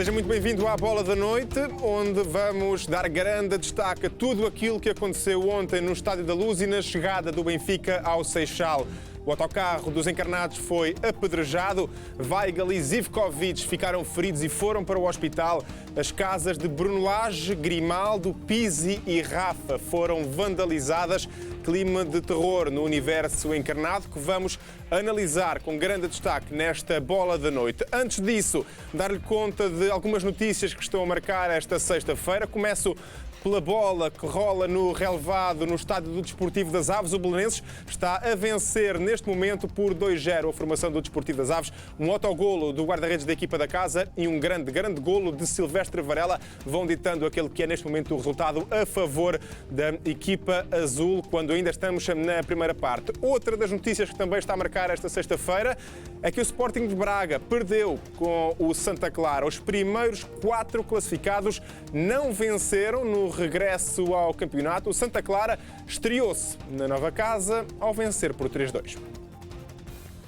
Seja muito bem-vindo à Bola da Noite, onde vamos dar grande destaque a tudo aquilo que aconteceu ontem no Estádio da Luz e na chegada do Benfica ao Seixal. O autocarro dos encarnados foi apedrejado, Weigl e Zivkovic ficaram feridos e foram para o hospital. As casas de Bruno Lage, Grimaldo, Pizzi e Rafa foram vandalizadas. Clima de terror no universo encarnado que vamos analisar com grande destaque nesta Bola da Noite. Antes disso, dar-lhe conta de algumas notícias que estão a marcar esta sexta-feira. Começo pela bola que rola no relevado no Estádio do Desportivo das Aves. O Belenenses está a vencer neste momento por 2-0 a formação do Desportivo das Aves. Um autogolo do guarda-redes da equipa da casa e um grande golo de Silvestre Varela vão ditando aquele que é neste momento o resultado a favor da equipa azul, quando ainda estamos na primeira parte. Outra das notícias que também está a marcar esta sexta-feira é que o Sporting de Braga perdeu com o Santa Clara. Os primeiros 4 classificados não venceram no regresso ao campeonato. O Santa Clara estreou-se na nova casa ao vencer por 3-2.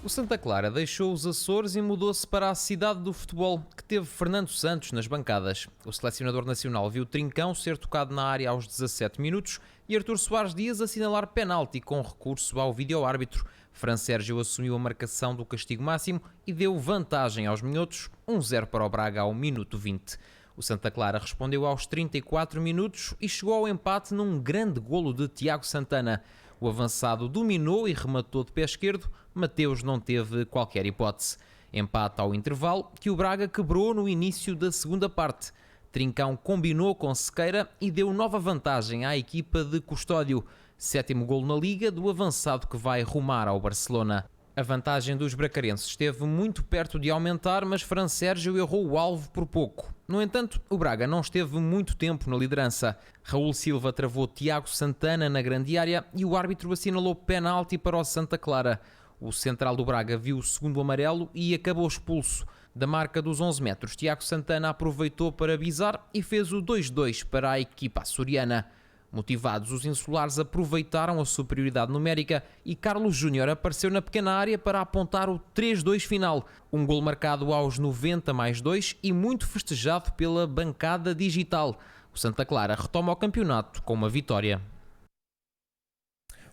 O Santa Clara deixou os Açores e mudou-se para a cidade do futebol, que teve Fernando Santos nas bancadas. O selecionador nacional viu Trincão ser tocado na área aos 17 minutos e Artur Soares Dias assinalar penalti com recurso ao vídeo-árbitro. Fran Sérgio assumiu a marcação do castigo máximo e deu vantagem aos minhotos, 1-0 para o Braga ao minuto 20. O Santa Clara respondeu aos 34 minutos e chegou ao empate num grande golo de Tiago Santana. O avançado dominou e rematou de pé esquerdo, Mateus não teve qualquer hipótese. Empate ao intervalo que o Braga quebrou no início da segunda parte. Trincão combinou com Sequeira e deu nova vantagem à equipa de Custódio. 7º golo na Liga do avançado que vai rumar ao Barcelona. A vantagem dos bracarenses esteve muito perto de aumentar, mas Fran Sérgio errou o alvo por pouco. No entanto, o Braga não esteve muito tempo na liderança. Raul Silva travou Tiago Santana na grande área e o árbitro assinalou penalti para o Santa Clara. O central do Braga viu o segundo amarelo e acabou expulso. Da marca dos 11 metros, Tiago Santana aproveitou para bizar e fez o 2-2 para a equipa açoriana. Motivados, os insulares aproveitaram a superioridade numérica e Carlos Júnior apareceu na pequena área para apontar o 3-2 final. Um golo marcado aos 90+2 e muito festejado pela bancada digital. O Santa Clara retoma o campeonato com uma vitória.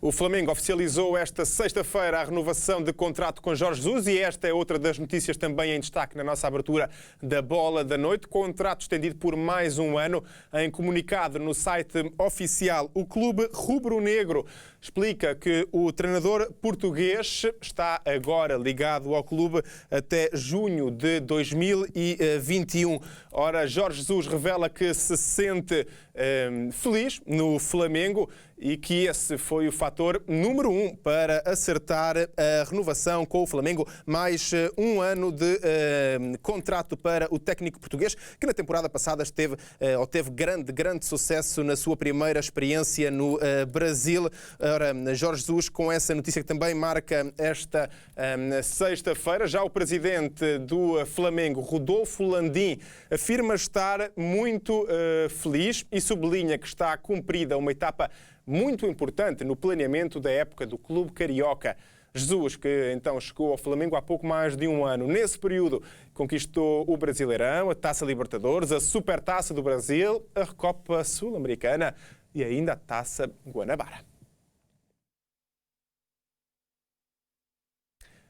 O Flamengo oficializou esta sexta-feira a renovação de contrato com Jorge Jesus e esta é outra das notícias também em destaque na nossa abertura da Bola da Noite. Contrato estendido por mais um ano. Em comunicado no site oficial, o clube rubro-negro explica que o treinador português está agora ligado ao clube até junho de 2021. Ora, Jorge Jesus revela que se sente feliz no Flamengo e que esse foi o fator número 1 para acertar a renovação com o Flamengo. Mais um ano de contrato para o técnico português, que na temporada passada teve grande sucesso na sua primeira experiência no Brasil. Ora, Jorge Jesus, com essa notícia que também marca esta sexta-feira, já o presidente do Flamengo, Rodolfo Landim, afirma estar muito feliz e sublinha que está cumprida uma etapa muito importante no planeamento da época do clube carioca. Jesus, que então chegou ao Flamengo há pouco mais de um ano. Nesse período conquistou o Brasileirão, a Taça Libertadores, a Supertaça do Brasil, a Recopa Sul-Americana e ainda a Taça Guanabara.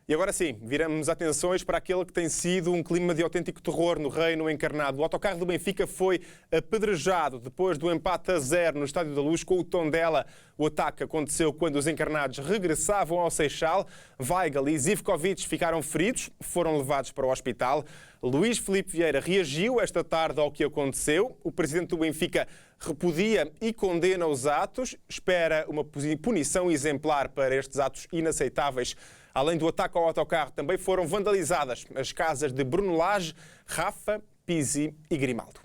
E agora sim, viramos atenções para aquele que tem sido um clima de autêntico terror no Reino Encarnado. O autocarro do Benfica foi apedrejado depois do empate a 0 no Estádio da Luz com o Tondela. O ataque aconteceu quando os encarnados regressavam ao Seixal. Weigl e Zivkovic ficaram feridos, foram levados para o hospital. Luís Filipe Vieira reagiu esta tarde ao que aconteceu. O presidente do Benfica repudia e condena os atos, espera uma punição exemplar para estes atos inaceitáveis. Além do ataque ao autocarro, também foram vandalizadas as casas de Bruno Lage, Rafa, Pizzi e Grimaldo.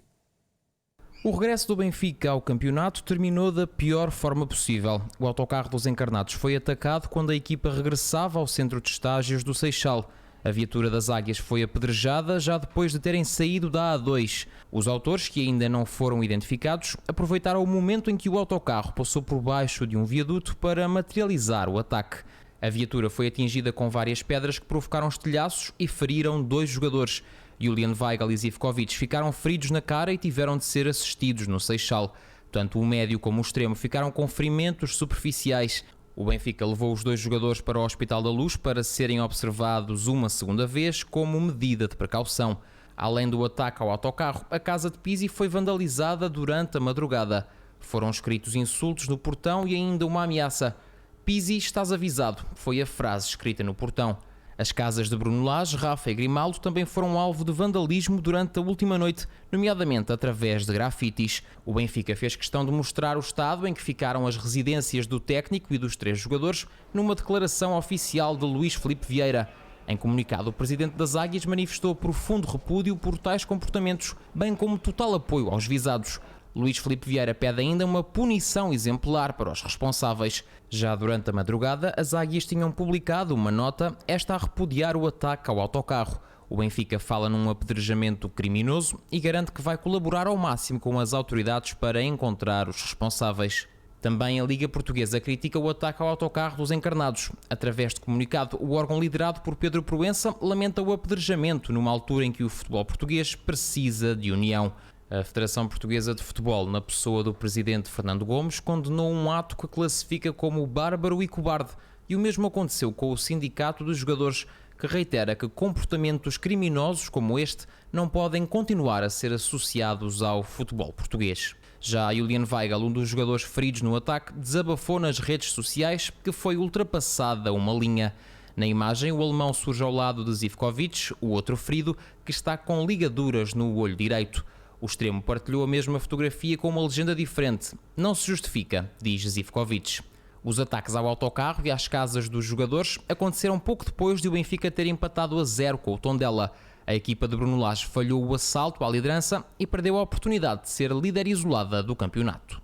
O regresso do Benfica ao campeonato terminou da pior forma possível. O autocarro dos encarnados foi atacado quando a equipa regressava ao centro de estágios do Seixal. A viatura das Águias foi apedrejada já depois de terem saído da A2. Os autores, que ainda não foram identificados, aproveitaram o momento em que o autocarro passou por baixo de um viaduto para materializar o ataque. A viatura foi atingida com várias pedras que provocaram estilhaços e feriram 2 jogadores. Julian Weigl e Zivkovic ficaram feridos na cara e tiveram de ser assistidos no Seixal. Tanto o médio como o extremo ficaram com ferimentos superficiais. O Benfica levou os dois jogadores para o Hospital da Luz para serem observados uma segunda vez como medida de precaução. Além do ataque ao autocarro, a casa de Pizzi foi vandalizada durante a madrugada. Foram escritos insultos no portão e ainda uma ameaça. "Pizzi, estás avisado", foi a frase escrita no portão. As casas de Bruno Lage, Rafa e Grimaldo também foram alvo de vandalismo durante a última noite, nomeadamente através de grafites. O Benfica fez questão de mostrar o estado em que ficaram as residências do técnico e dos 3 jogadores numa declaração oficial de Luís Filipe Vieira. Em comunicado, o presidente das Águias manifestou profundo repúdio por tais comportamentos, bem como total apoio aos visados. Luís Filipe Vieira pede ainda uma punição exemplar para os responsáveis. Já durante a madrugada, as Águias tinham publicado uma nota, esta a repudiar o ataque ao autocarro. O Benfica fala num apedrejamento criminoso e garante que vai colaborar ao máximo com as autoridades para encontrar os responsáveis. Também a Liga Portuguesa critica o ataque ao autocarro dos encarnados. Através de comunicado, o órgão liderado por Pedro Proença lamenta o apedrejamento numa altura em que o futebol português precisa de união. A Federação Portuguesa de Futebol, na pessoa do presidente Fernando Gomes, condenou um ato que classifica como bárbaro e cobarde. E o mesmo aconteceu com o Sindicato dos Jogadores, que reitera que comportamentos criminosos como este não podem continuar a ser associados ao futebol português. Já Julian Weigl, um dos jogadores feridos no ataque, desabafou nas redes sociais que foi ultrapassada uma linha. Na imagem, o alemão surge ao lado de Zivkovic, o outro ferido, que está com ligaduras no olho direito. O extremo partilhou a mesma fotografia com uma legenda diferente. "Não se justifica", diz Zivkovic. Os ataques ao autocarro e às casas dos jogadores aconteceram pouco depois de o Benfica ter empatado a 0 com o Tondela. A equipa de Bruno Lage falhou o assalto à liderança e perdeu a oportunidade de ser líder isolada do campeonato.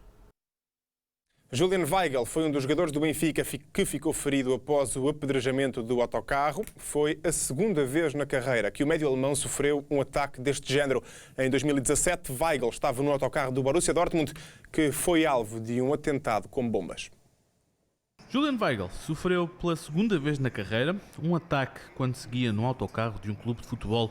Julian Weigl foi um dos jogadores do Benfica que ficou ferido após o apedrejamento do autocarro. Foi a segunda vez na carreira que o médio alemão sofreu um ataque deste género. Em 2017, Weigl estava no autocarro do Borussia Dortmund, que foi alvo de um atentado com bombas. Julian Weigl sofreu pela segunda vez na carreira um ataque quando seguia no autocarro de um clube de futebol.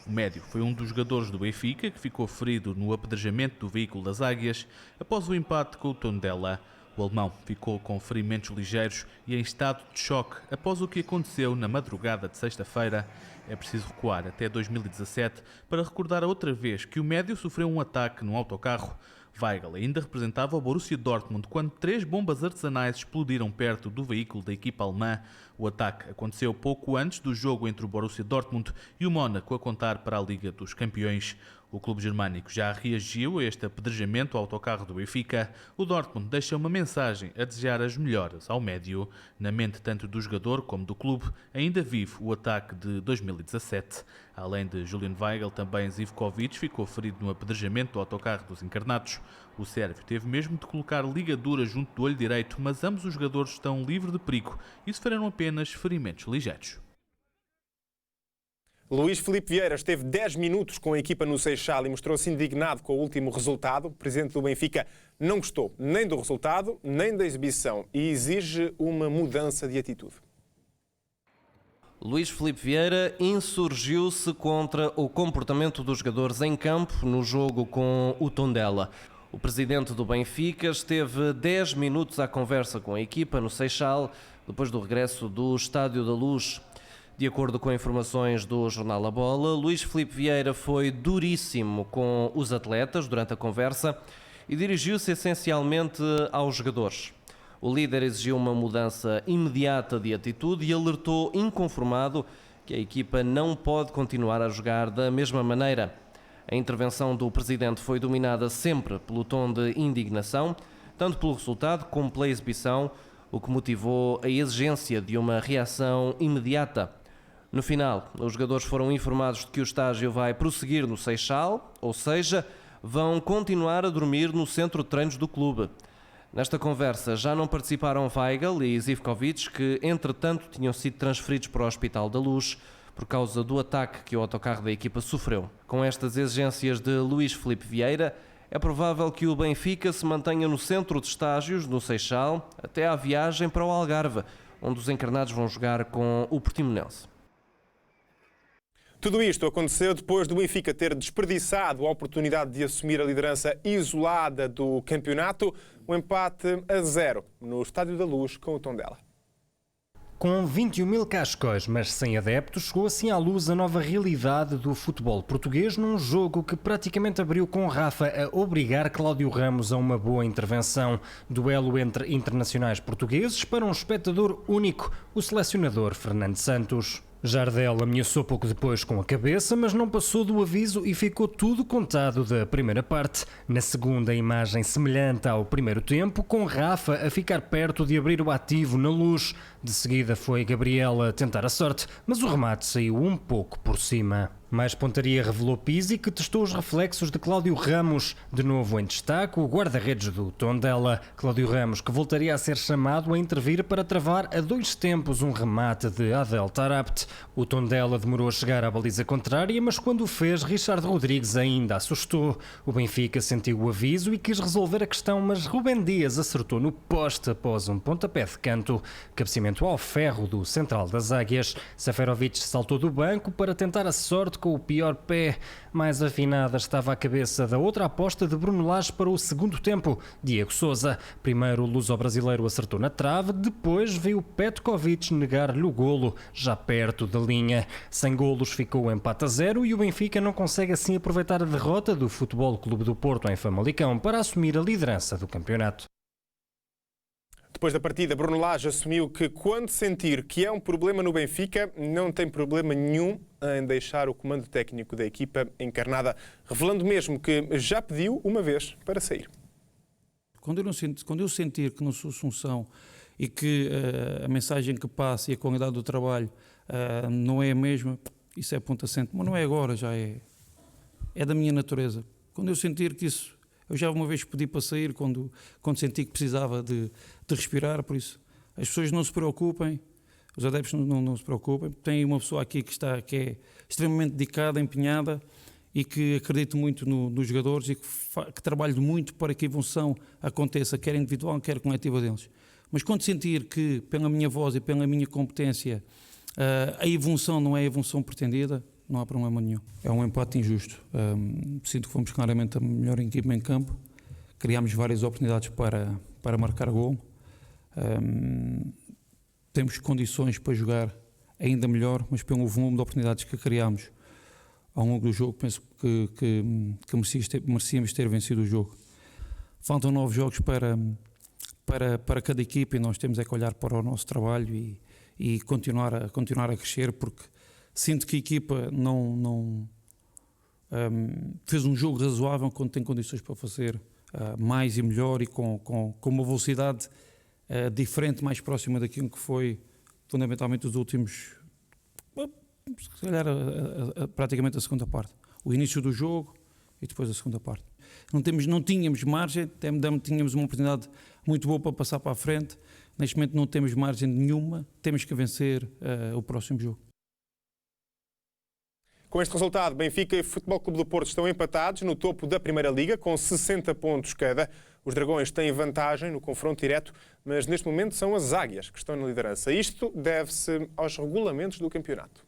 O médio foi um dos jogadores do Benfica que ficou ferido no apedrejamento do veículo das Águias após o empate com o Tondela. O alemão ficou com ferimentos ligeiros e em estado de choque após o que aconteceu na madrugada de sexta-feira. É preciso recuar até 2017 para recordar a outra vez que o médio sofreu um ataque no autocarro. Weigl ainda representava o Borussia Dortmund quando 3 bombas artesanais explodiram perto do veículo da equipa alemã. O ataque aconteceu pouco antes do jogo entre o Borussia Dortmund e o Mónaco a contar para a Liga dos Campeões. O clube germânico já reagiu a este apedrejamento ao autocarro do Benfica. O Dortmund deixa uma mensagem a desejar as melhoras ao médio. Na mente tanto do jogador como do clube, ainda vive o ataque de 2017. Além de Julian Weigl, também Zivkovic ficou ferido no apedrejamento do autocarro dos encarnados. O sérvio teve mesmo de colocar ligadura junto do olho direito, mas ambos os jogadores estão livres de perigo e sofreram apenas ferimentos ligeiros. Luís Filipe Vieira esteve 10 minutos com a equipa no Seixal e mostrou-se indignado com o último resultado. O presidente do Benfica não gostou nem do resultado, nem da exibição e exige uma mudança de atitude. Luís Filipe Vieira insurgiu-se contra o comportamento dos jogadores em campo no jogo com o Tondela. O presidente do Benfica esteve 10 minutos à conversa com a equipa no Seixal, depois do regresso do Estádio da Luz. De acordo com informações do jornal A Bola, Luís Filipe Vieira foi duríssimo com os atletas durante a conversa e dirigiu-se essencialmente aos jogadores. O líder exigiu uma mudança imediata de atitude e alertou inconformado que a equipa não pode continuar a jogar da mesma maneira. A intervenção do presidente foi dominada sempre pelo tom de indignação, tanto pelo resultado como pela exibição, o que motivou a exigência de uma reação imediata. No final, os jogadores foram informados de que o estágio vai prosseguir no Seixal, ou seja, vão continuar a dormir no centro de treinos do clube. Nesta conversa já não participaram Weigl e Zivkovic, que entretanto tinham sido transferidos para o Hospital da Luz por causa do ataque que o autocarro da equipa sofreu. Com estas exigências de Luís Filipe Vieira, é provável que o Benfica se mantenha no centro de estágios, no Seixal, até à viagem para o Algarve, onde os encarnados vão jogar com o Portimonense. Tudo isto aconteceu depois do Benfica ter desperdiçado a oportunidade de assumir a liderança isolada do campeonato, um empate a 0 no Estádio da Luz com o Tondela. Com 21 mil cascóis, mas sem adeptos, chegou assim à luz a nova realidade do futebol português num jogo que praticamente abriu com Rafa a obrigar Cláudio Ramos a uma boa intervenção. Duelo entre internacionais portugueses para um espectador único, o selecionador Fernando Santos. Jardel ameaçou pouco depois com a cabeça, mas não passou do aviso e ficou tudo contado da primeira parte. Na segunda, imagem semelhante ao primeiro tempo, com Rafa a ficar perto de abrir o ativo na Luz. De seguida foi Gabriel a tentar a sorte, mas o remate saiu um pouco por cima. Mais pontaria revelou Pizzi, que testou os reflexos de Cláudio Ramos. De novo em destaque, o guarda-redes do Tondela. Cláudio Ramos, que voltaria a ser chamado a intervir para travar a 2 tempos um remate de Adel Tarabt. O Tondela demorou a chegar à baliza contrária, mas quando o fez, Richard Rodrigues ainda assustou. O Benfica sentiu o aviso e quis resolver a questão, mas Rubem Dias acertou no poste após um pontapé de canto. Cabeceamento ao ferro do central das Águias. Seferovic saltou do banco para tentar a sorte com o pior pé. Mais afinada estava a cabeça da outra aposta de Bruno Lage para o segundo tempo, Diego Sousa. Primeiro o luso-brasileiro acertou na trave, depois veio Petkovic negar-lhe o golo, já perto da linha. Sem golos ficou o empate a 0 e o Benfica não consegue assim aproveitar a derrota do Futebol Clube do Porto em Famalicão para assumir a liderança do campeonato. Depois da partida, Bruno Lage assumiu que quando sentir que é um problema no Benfica, não tem problema nenhum em deixar o comando técnico da equipa encarnada, revelando mesmo que já pediu uma vez para sair. Quando eu sentir que não sou função e que a mensagem que passa e a qualidade do trabalho não é a mesma, isso é ponto assente, mas não é agora, já é da minha natureza. Quando eu sentir que isso... Eu já uma vez pedi para sair quando senti que precisava de respirar, por isso as pessoas não se preocupem, os adeptos não se preocupem. Tem uma pessoa aqui que é extremamente dedicada, empenhada e que acredito muito nos jogadores e que trabalho muito para que a evolução aconteça, quer individual, quer coletiva deles. Mas quando sentir que, pela minha voz e pela minha competência, a evolução não é a evolução pretendida, não há problema nenhum. É um empate injusto. Sinto que fomos claramente a melhor equipa em campo. Criámos várias oportunidades para marcar gol. Temos condições para jogar ainda melhor, mas pelo volume de oportunidades que criámos ao longo do jogo, penso que merecíamos ter vencido o jogo. Faltam 9 jogos para cada equipa e nós temos é que olhar para o nosso trabalho e continuar a crescer, porque sinto que a equipa não fez um jogo razoável quando tem condições para fazer mais e melhor e com uma velocidade diferente, mais próxima daquilo que foi fundamentalmente os últimos, se calhar praticamente a segunda parte. O início do jogo e depois a segunda parte. Não tínhamos margem, tínhamos uma oportunidade muito boa para passar para a frente. Neste momento não temos margem nenhuma, temos que vencer o próximo jogo. Com este resultado, Benfica e Futebol Clube do Porto estão empatados no topo da Primeira Liga, com 60 pontos cada. Os Dragões têm vantagem no confronto direto, mas neste momento são as Águias que estão na liderança. Isto deve-se aos regulamentos do campeonato.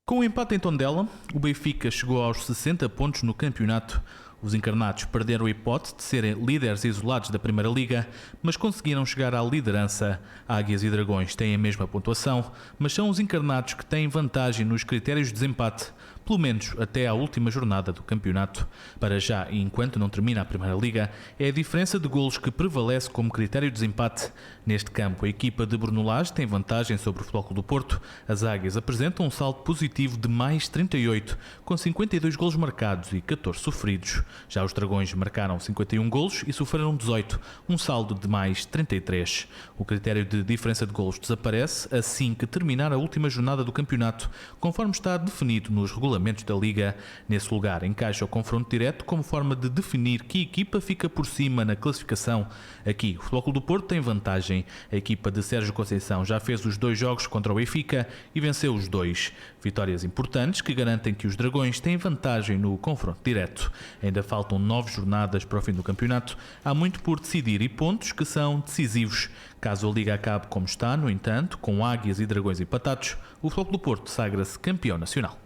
Com o empate em Tondela, o Benfica chegou aos 60 pontos no campeonato. Os encarnados perderam a hipótese de serem líderes isolados da Primeira Liga, mas conseguiram chegar à liderança. Águias e Dragões têm a mesma pontuação, mas são os encarnados que têm vantagem nos critérios de desempate, pelo menos até à última jornada do campeonato. Para já, e enquanto não termina a Primeira Liga, é a diferença de golos que prevalece como critério de desempate. Neste campo, a equipa de Bruno Lage tem vantagem sobre o Futebol Clube do Porto. As Águias apresentam um saldo positivo de mais 38, com 52 golos marcados e 14 sofridos. Já os Dragões marcaram 51 golos e sofreram 18, um saldo de mais 33. O critério de diferença de golos desaparece assim que terminar a última jornada do campeonato, conforme está definido nos regulamentos da Liga. Nesse lugar encaixa o confronto direto como forma de definir que equipa fica por cima na classificação. Aqui, o Futebol Clube do Porto tem vantagem. A equipa de Sérgio Conceição já fez os 2 jogos contra o Benfica e venceu os 2. Vitórias importantes que garantem que os Dragões têm vantagem no confronto direto. Ainda faltam 9 jornadas para o fim do campeonato. Há muito por decidir e pontos que são decisivos. Caso a Liga acabe como está, no entanto, com Águias e Dragões empatados, o Futebol Clube do Porto sagra-se campeão nacional.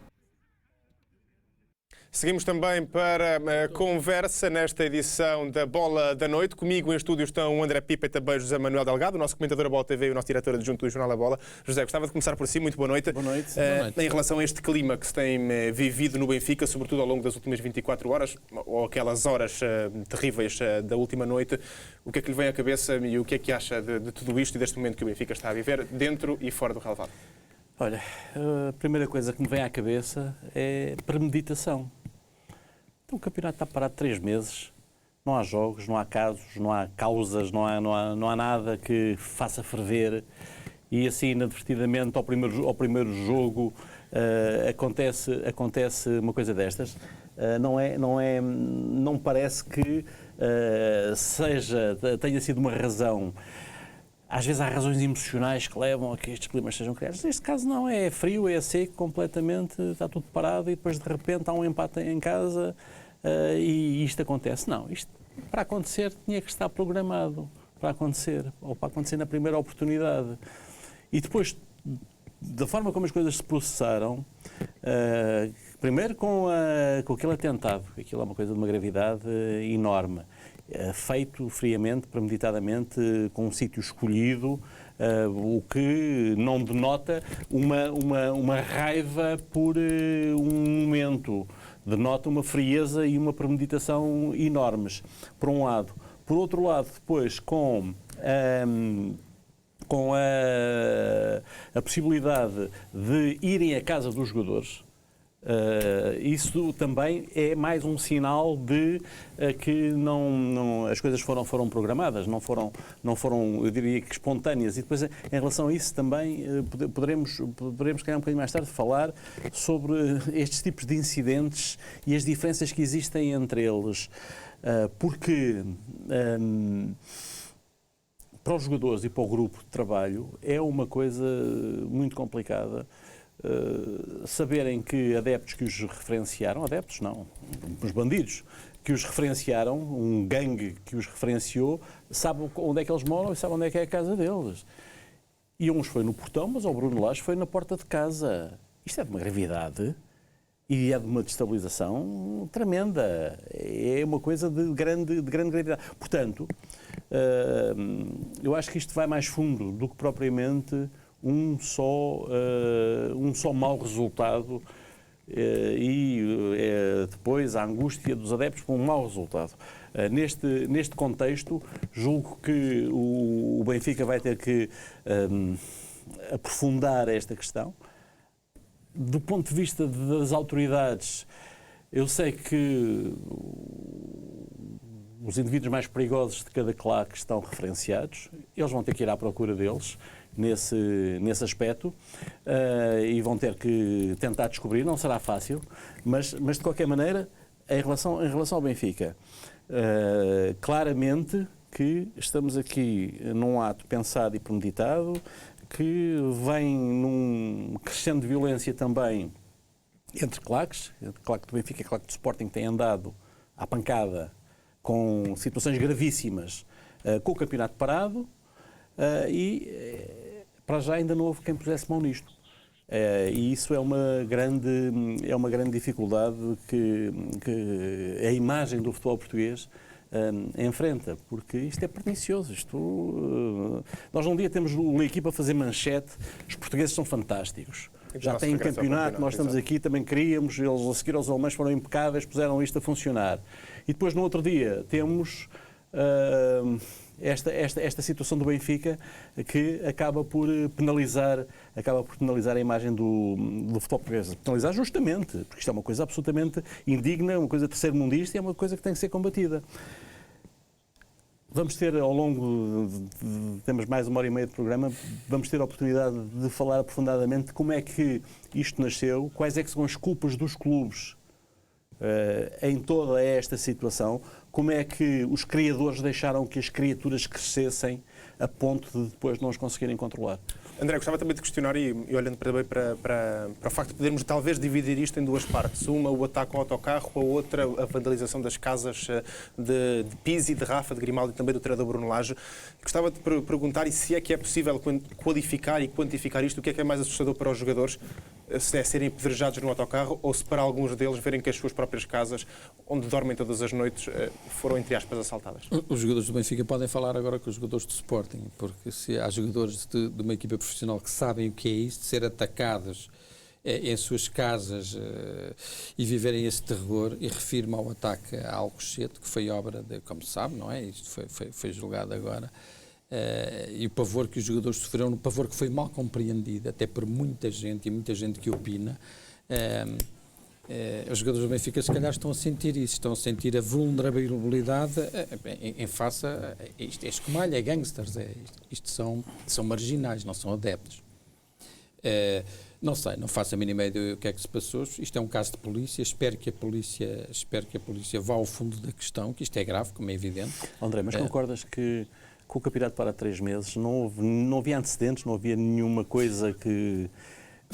Seguimos também para a conversa nesta edição da Bola da Noite. Comigo em estúdio estão o André Pipa e também José Manuel Delgado, o nosso comentador da Bola TV e o nosso diretor adjunto do Jornal da Bola. José, gostava de começar por si. Muito boa noite. Boa noite. Em relação a este clima que se tem vivido no Benfica, sobretudo ao longo das últimas 24 horas, ou aquelas horas terríveis da última noite, o que é que lhe vem à cabeça e o que é que acha de tudo isto e deste momento que o Benfica está a viver, dentro e fora do relevado? Olha, a primeira coisa que me vem à cabeça é premeditação. Então, o campeonato está parado 3 meses, não há jogos, não há casos, não há causas, não há nada que faça ferver e assim, inadvertidamente, ao primeiro jogo acontece uma coisa destas. Não parece que tenha sido uma razão. Às vezes há razões emocionais que levam a que estes climas sejam criados. Neste caso não, é frio, é seco, completamente, está tudo parado e depois de repente há um empate em casa e isto acontece. Não, isto para acontecer tinha que estar programado para acontecer, ou para acontecer na primeira oportunidade. E depois, da forma como as coisas se processaram, primeiro com aquele atentado, aquilo é uma coisa de uma gravidade enorme. Feito friamente, premeditadamente, com um sítio escolhido, o que não denota uma raiva por um momento, denota uma frieza e uma premeditação enormes, por um lado. Por outro lado, depois, com a possibilidade de irem à casa dos jogadores, isso também é mais um sinal de que as coisas foram programadas, não foram, eu diria que espontâneas. E depois, em relação a isso, também poderemos calhar um bocadinho mais tarde, falar sobre estes tipos de incidentes e as diferenças que existem entre eles. Porque para os jogadores e para o grupo de trabalho é uma coisa muito complicada. Saberem que adeptos que os referenciaram, adeptos não, os bandidos que os referenciaram, um gangue que os referenciou, sabe onde é que eles moram e sabe onde é que é a casa deles. E uns foi no portão, mas o Bruno Lage foi na porta de casa. Isto é de uma gravidade e é de uma destabilização tremenda. É uma coisa de grande gravidade. Portanto, eu acho que isto vai mais fundo do que propriamente um só mau resultado e depois a angústia dos adeptos por um mau resultado. Neste contexto, julgo que o Benfica vai ter que aprofundar esta questão. Do ponto de vista das autoridades, eu sei que os indivíduos mais perigosos de cada claque estão referenciados, eles vão ter que ir à procura deles nesse aspecto e vão ter que tentar descobrir, não será fácil, mas de qualquer maneira, em relação ao Benfica, claramente que estamos aqui num ato pensado e premeditado, que vem num crescendo de violência também entre claques, a claque do Benfica e a claque do Sporting tem andado à pancada com situações gravíssimas, com o campeonato parado, e para já ainda não houve quem pusesse mão nisto. E isso é uma grande dificuldade que a imagem do futebol português enfrenta, porque isto é pernicioso. Nós um dia temos uma equipa a fazer manchete, os portugueses são fantásticos. Já têm campeonato, nós estamos aqui, também queríamos, eles a seguir aos alemães foram impecáveis, puseram isto a funcionar. E depois no outro dia temos esta situação do Benfica que acaba por penalizar a imagem do futebol português. Penalizar justamente, porque isto é uma coisa absolutamente indigna, uma coisa terceiro-mundista e é uma coisa que tem que ser combatida. Vamos ter ao longo, temos mais 1h30 de programa, vamos ter a oportunidade de falar aprofundadamente de como é que isto nasceu, quais é que são as culpas dos clubes em toda esta situação, como é que os criadores deixaram que as criaturas crescessem a ponto de depois não os conseguirem controlar. André, gostava também de questionar e olhando também para o facto de podermos talvez dividir isto em duas partes. Uma, o ataque ao autocarro, a outra, a vandalização das casas de Pizzi, de Rafa, de Grimaldi e também do treinador Bruno Lage. Gostava de perguntar, e se é que é possível qualificar e quantificar isto, o que é mais assustador para os jogadores? se é serem apedrejados no autocarro ou se para alguns deles verem que as suas próprias casas, onde dormem todas as noites, foram, entre aspas, assaltadas. Os jogadores do Benfica podem falar agora com os jogadores do Sporting, porque se há jogadores de uma equipa profissional que sabem o que é isso, de ser atacados em suas casas e viverem esse terror, e refiro-me ao ataque a Alcochete, que foi obra de, como se sabe, não é? Isto foi julgado agora. E o pavor que os jogadores sofreram, um pavor que foi mal compreendido até por muita gente, e muita gente que opina. Os jogadores do Benfica se calhar estão a sentir isso, estão a sentir a vulnerabilidade em face a isto. É escumalha, é gangsters, isto são marginais, não são adeptos. Não sei, não faço a mínima ideia do que é que se passou. Isto é um caso de polícia, espero que a polícia vá ao fundo da questão, que isto é grave, como é evidente. André, mas concordas que com o campeonato para 3 meses não havia antecedentes, não havia nenhuma coisa que...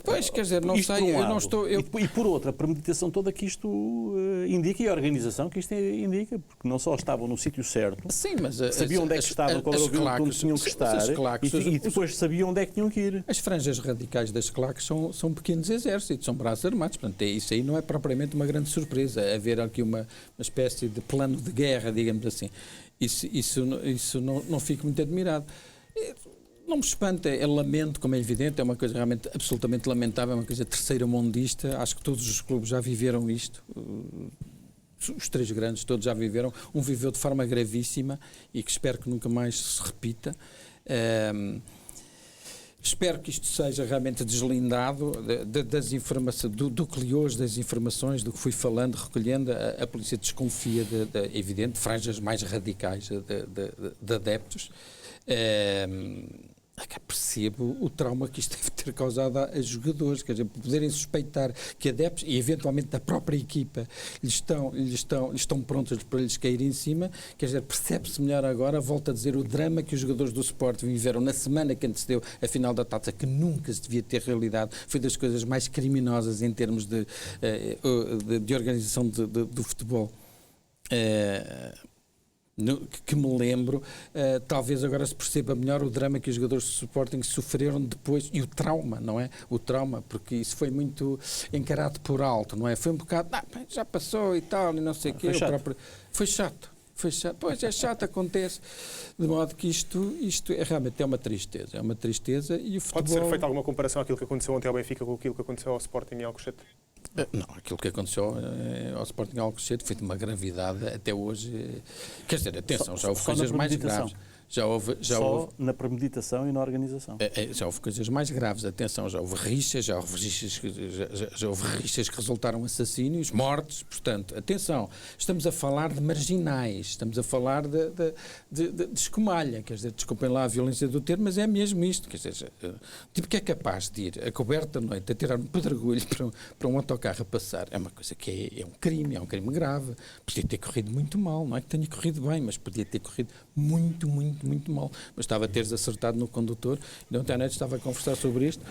Pois, quer dizer, não sei, eu não estou... E por outra, a premeditação toda que isto indica, e a organização que isto indica, porque não só estavam no sítio certo, sim, mas sabiam onde é que estavam, qual era o vínculo onde tinham que estar, e depois sabiam onde é que tinham que ir. As franjas radicais das claques são pequenos exércitos, são braços armados, portanto, isso aí não é propriamente uma grande surpresa, haver aqui uma espécie de plano de guerra, digamos assim. Isso não fico muito admirado. Não me espanta, é lamento, como é evidente, é uma coisa realmente absolutamente lamentável, é uma coisa terceira-mundista. Acho que todos os clubes já viveram isto, os 3 grandes todos já viveram. Um viveu de forma gravíssima e que espero que nunca mais se repita. Espero que isto seja realmente deslindado das informações, do que li hoje, das informações, do que fui falando, recolhendo. A polícia desconfia, é evidente, de franjas mais radicais de adeptos. Percebo o trauma que isto deve ter causado a jogadores, quer dizer, poderem suspeitar que adeptos e eventualmente da própria equipa lhes estão prontos para lhes cair em cima, quer dizer, percebe-se melhor agora, volto a dizer, o drama que os jogadores do Sporting viveram na semana que antecedeu a final da Taça, que nunca se devia ter realidade, foi das coisas mais criminosas em termos de organização do futebol. Que me lembro, talvez agora se perceba melhor o drama que os jogadores do Sporting sofreram depois, e o trauma, não é? O trauma, porque isso foi muito encarado por alto, não é? Foi um bocado, já passou e tal, e não sei o quê. Foi chato. Pois, é chato, acontece, de modo que isto realmente é uma tristeza, e o futebol... Pode ser feita alguma comparação àquilo que aconteceu ontem ao Benfica com aquilo que aconteceu ao Sporting e ao Alcochete? Não, aquilo que aconteceu ao Sporting ao Alcochete foi de uma gravidade até hoje. Quer dizer, atenção, já houve coisas mais graves. Só na premeditação e na organização. Já houve coisas mais graves, atenção, já houve rixas que resultaram assassínios, mortes, portanto, atenção, estamos a falar de marginais, estamos a falar de escumalha, quer dizer, desculpem lá a violência do termo, mas é mesmo isto, quer dizer, tipo que é capaz de ir a coberta da noite a tirar um pedregulho para um autocarro a passar, é uma coisa que é um crime grave, podia ter corrido muito mal, não é que tenha corrido bem, mas podia ter corrido muito mal, mas estava a teres acertado no condutor. E ontem à noite estava a conversar sobre isto.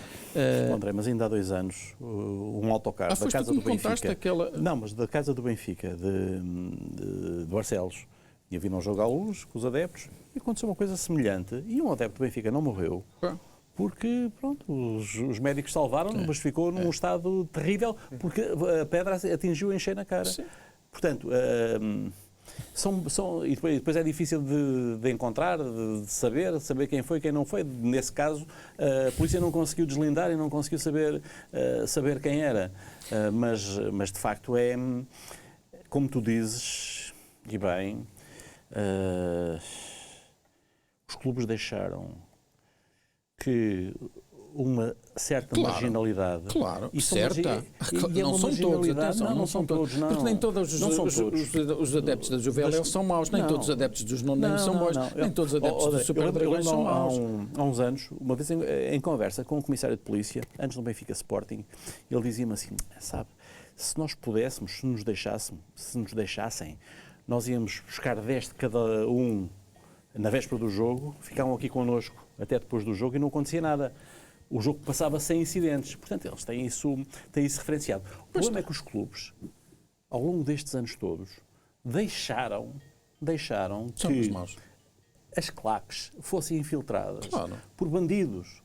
André, mas ainda há 2 anos, um autocarro da casa do Benfica... Não, mas da casa do Benfica, de Barcelos, ia vir um jogo à Luz com os adeptos, e aconteceu uma coisa semelhante, e um adepto do Benfica não morreu, porque, pronto, os médicos salvaram-no, mas ficou num estado terrível, porque a pedra atingiu em cheio na cara. Sim. Portanto... e depois é difícil de encontrar, de saber quem foi e quem não foi. Nesse caso, a polícia não conseguiu deslindar e não conseguiu saber quem era. Mas de facto é, como tu dizes, e bem, os clubes deixaram que uma certa marginalidade. Claro, certa. Não são todos, atenção, não são todos. Porque nem todos os adeptos da Juveléu são maus, nem todos os adeptos dos Noneiros são bons, nem todos os adeptos dos Super Dragões são maus. Há uns anos, uma vez em conversa com o comissário de polícia, antes do Benfica Sporting, ele dizia-me assim, sabe, se nós pudéssemos, se nos deixassem, nós íamos buscar 10 de cada um na véspera do jogo, ficavam aqui connosco até depois do jogo e não acontecia nada. O jogo passava sem incidentes. Portanto, eles têm isso referenciado. O problema é que os clubes, ao longo destes anos todos, deixaram que as claques fossem infiltradas por bandidos.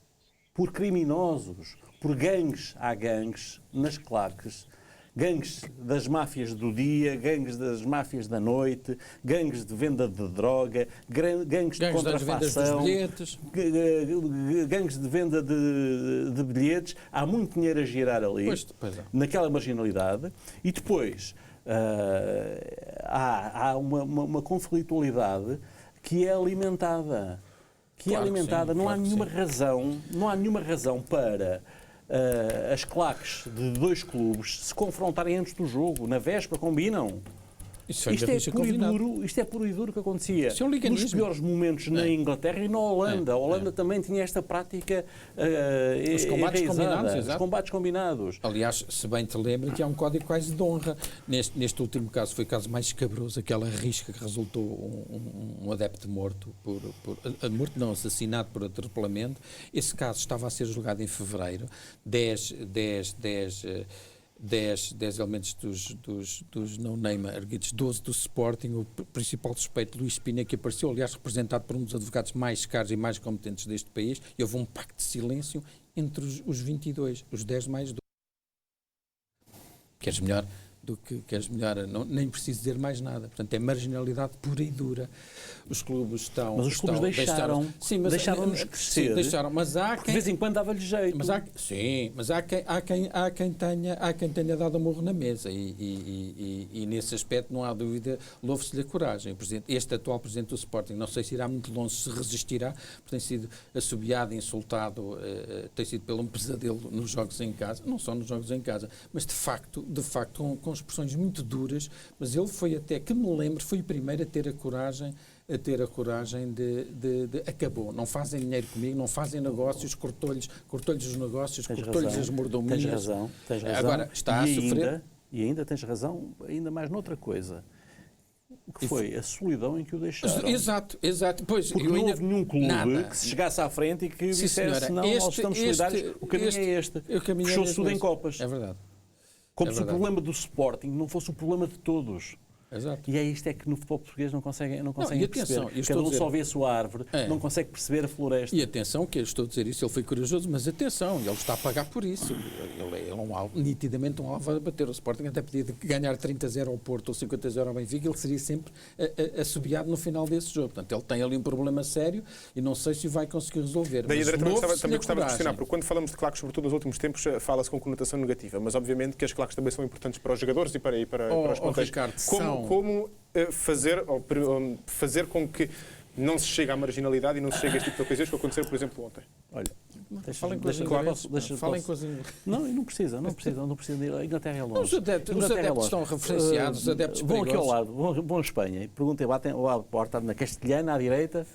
por criminosos, por gangues. Há gangues nas claques, gangues das máfias do dia, gangues das máfias da noite, gangues de venda de droga, gangues de contrafação, gangues de venda de bilhetes. Há muito dinheiro a girar ali, naquela marginalidade. E depois há uma conflitualidade que é alimentada. Não há nenhuma razão para as claques de dois clubes se confrontarem antes do jogo, na véspera, combinam. Isto é puro e duro que acontecia nos piores momentos na Inglaterra e na Holanda. A Holanda também tinha esta prática os combates combinados. Aliás, se bem te lembras, que há um código quase de honra. Neste último caso foi o caso mais escabroso, aquela risca que resultou um adepto morto, assassinado por atropelamento. Esse caso estava a ser julgado em fevereiro. 10 elementos dos no-name erguidos, 12 do Sporting, o principal suspeito, Luís Pina, que apareceu, aliás, representado por um dos advogados mais caros e mais competentes deste país, e houve um pacto de silêncio entre os 22, os 10 mais 2. Queres melhor? Nem preciso dizer mais nada. Portanto, é marginalidade pura e dura. Os clubes estão... Mas os clubes deixaram-nos crescer. Sim, deixaram, mas há quem... De vez em quando dava-lhe jeito. Mas há quem tenha dado amor na mesa e nesse aspecto não há dúvida, louve-se-lhe a coragem. Este atual presidente do Sporting, não sei se irá muito longe, se resistirá, porque tem sido assobiado, insultado, tem sido pelo um pesadelo nos jogos em casa, não só nos jogos em casa, mas de facto com expressões muito duras, mas ele foi até, que me lembro, foi o primeiro a ter a coragem de acabou, não fazem dinheiro comigo, não fazem negócios, cortou-lhes os negócios, cortou-lhes as mordomias. Tens razão. Agora está a sofrer. E ainda tens razão, ainda mais noutra coisa, que foi a solidão em que o deixaram. Exato. Pois, porque não houve nenhum clube que se chegasse à frente e que dissesse, não, nós estamos solidários, o caminho é este. Puxou-se tudo em copas. É verdade. Como se o problema do Sporting não fosse o problema de todos. Exato. E é isto que no futebol português não conseguem perceber. Cada um só vê a sua árvore, não consegue perceber a floresta. E atenção, que eu estou a dizer isso, ele foi corajoso, mas atenção, ele está a pagar por isso. Ele é nitidamente um alvo a bater o Sporting, até podia ganhar 30-0 ao Porto ou 50-0 ao Benfica, ele seria sempre assobiado no final desse jogo. Portanto, ele tem ali um problema sério e não sei se o vai conseguir resolver. Daí também gostava de questionar, porque quando falamos de claques, sobretudo nos últimos tempos, fala-se com conotação negativa, mas obviamente que as claques também são importantes para os jogadores e para os contextos. Como fazer com que não se chegue à marginalidade e não se chegue a este tipo de coisas que aconteceram, por exemplo, ontem? Olha, falem com as ingleses. Não precisa de ir. A Inglaterra é longe. Os adeptos estão referenciados, os adeptos vão perigosos. aqui ao lado, vão à Espanha e perguntem, batem à porta na Castelhana, à direita,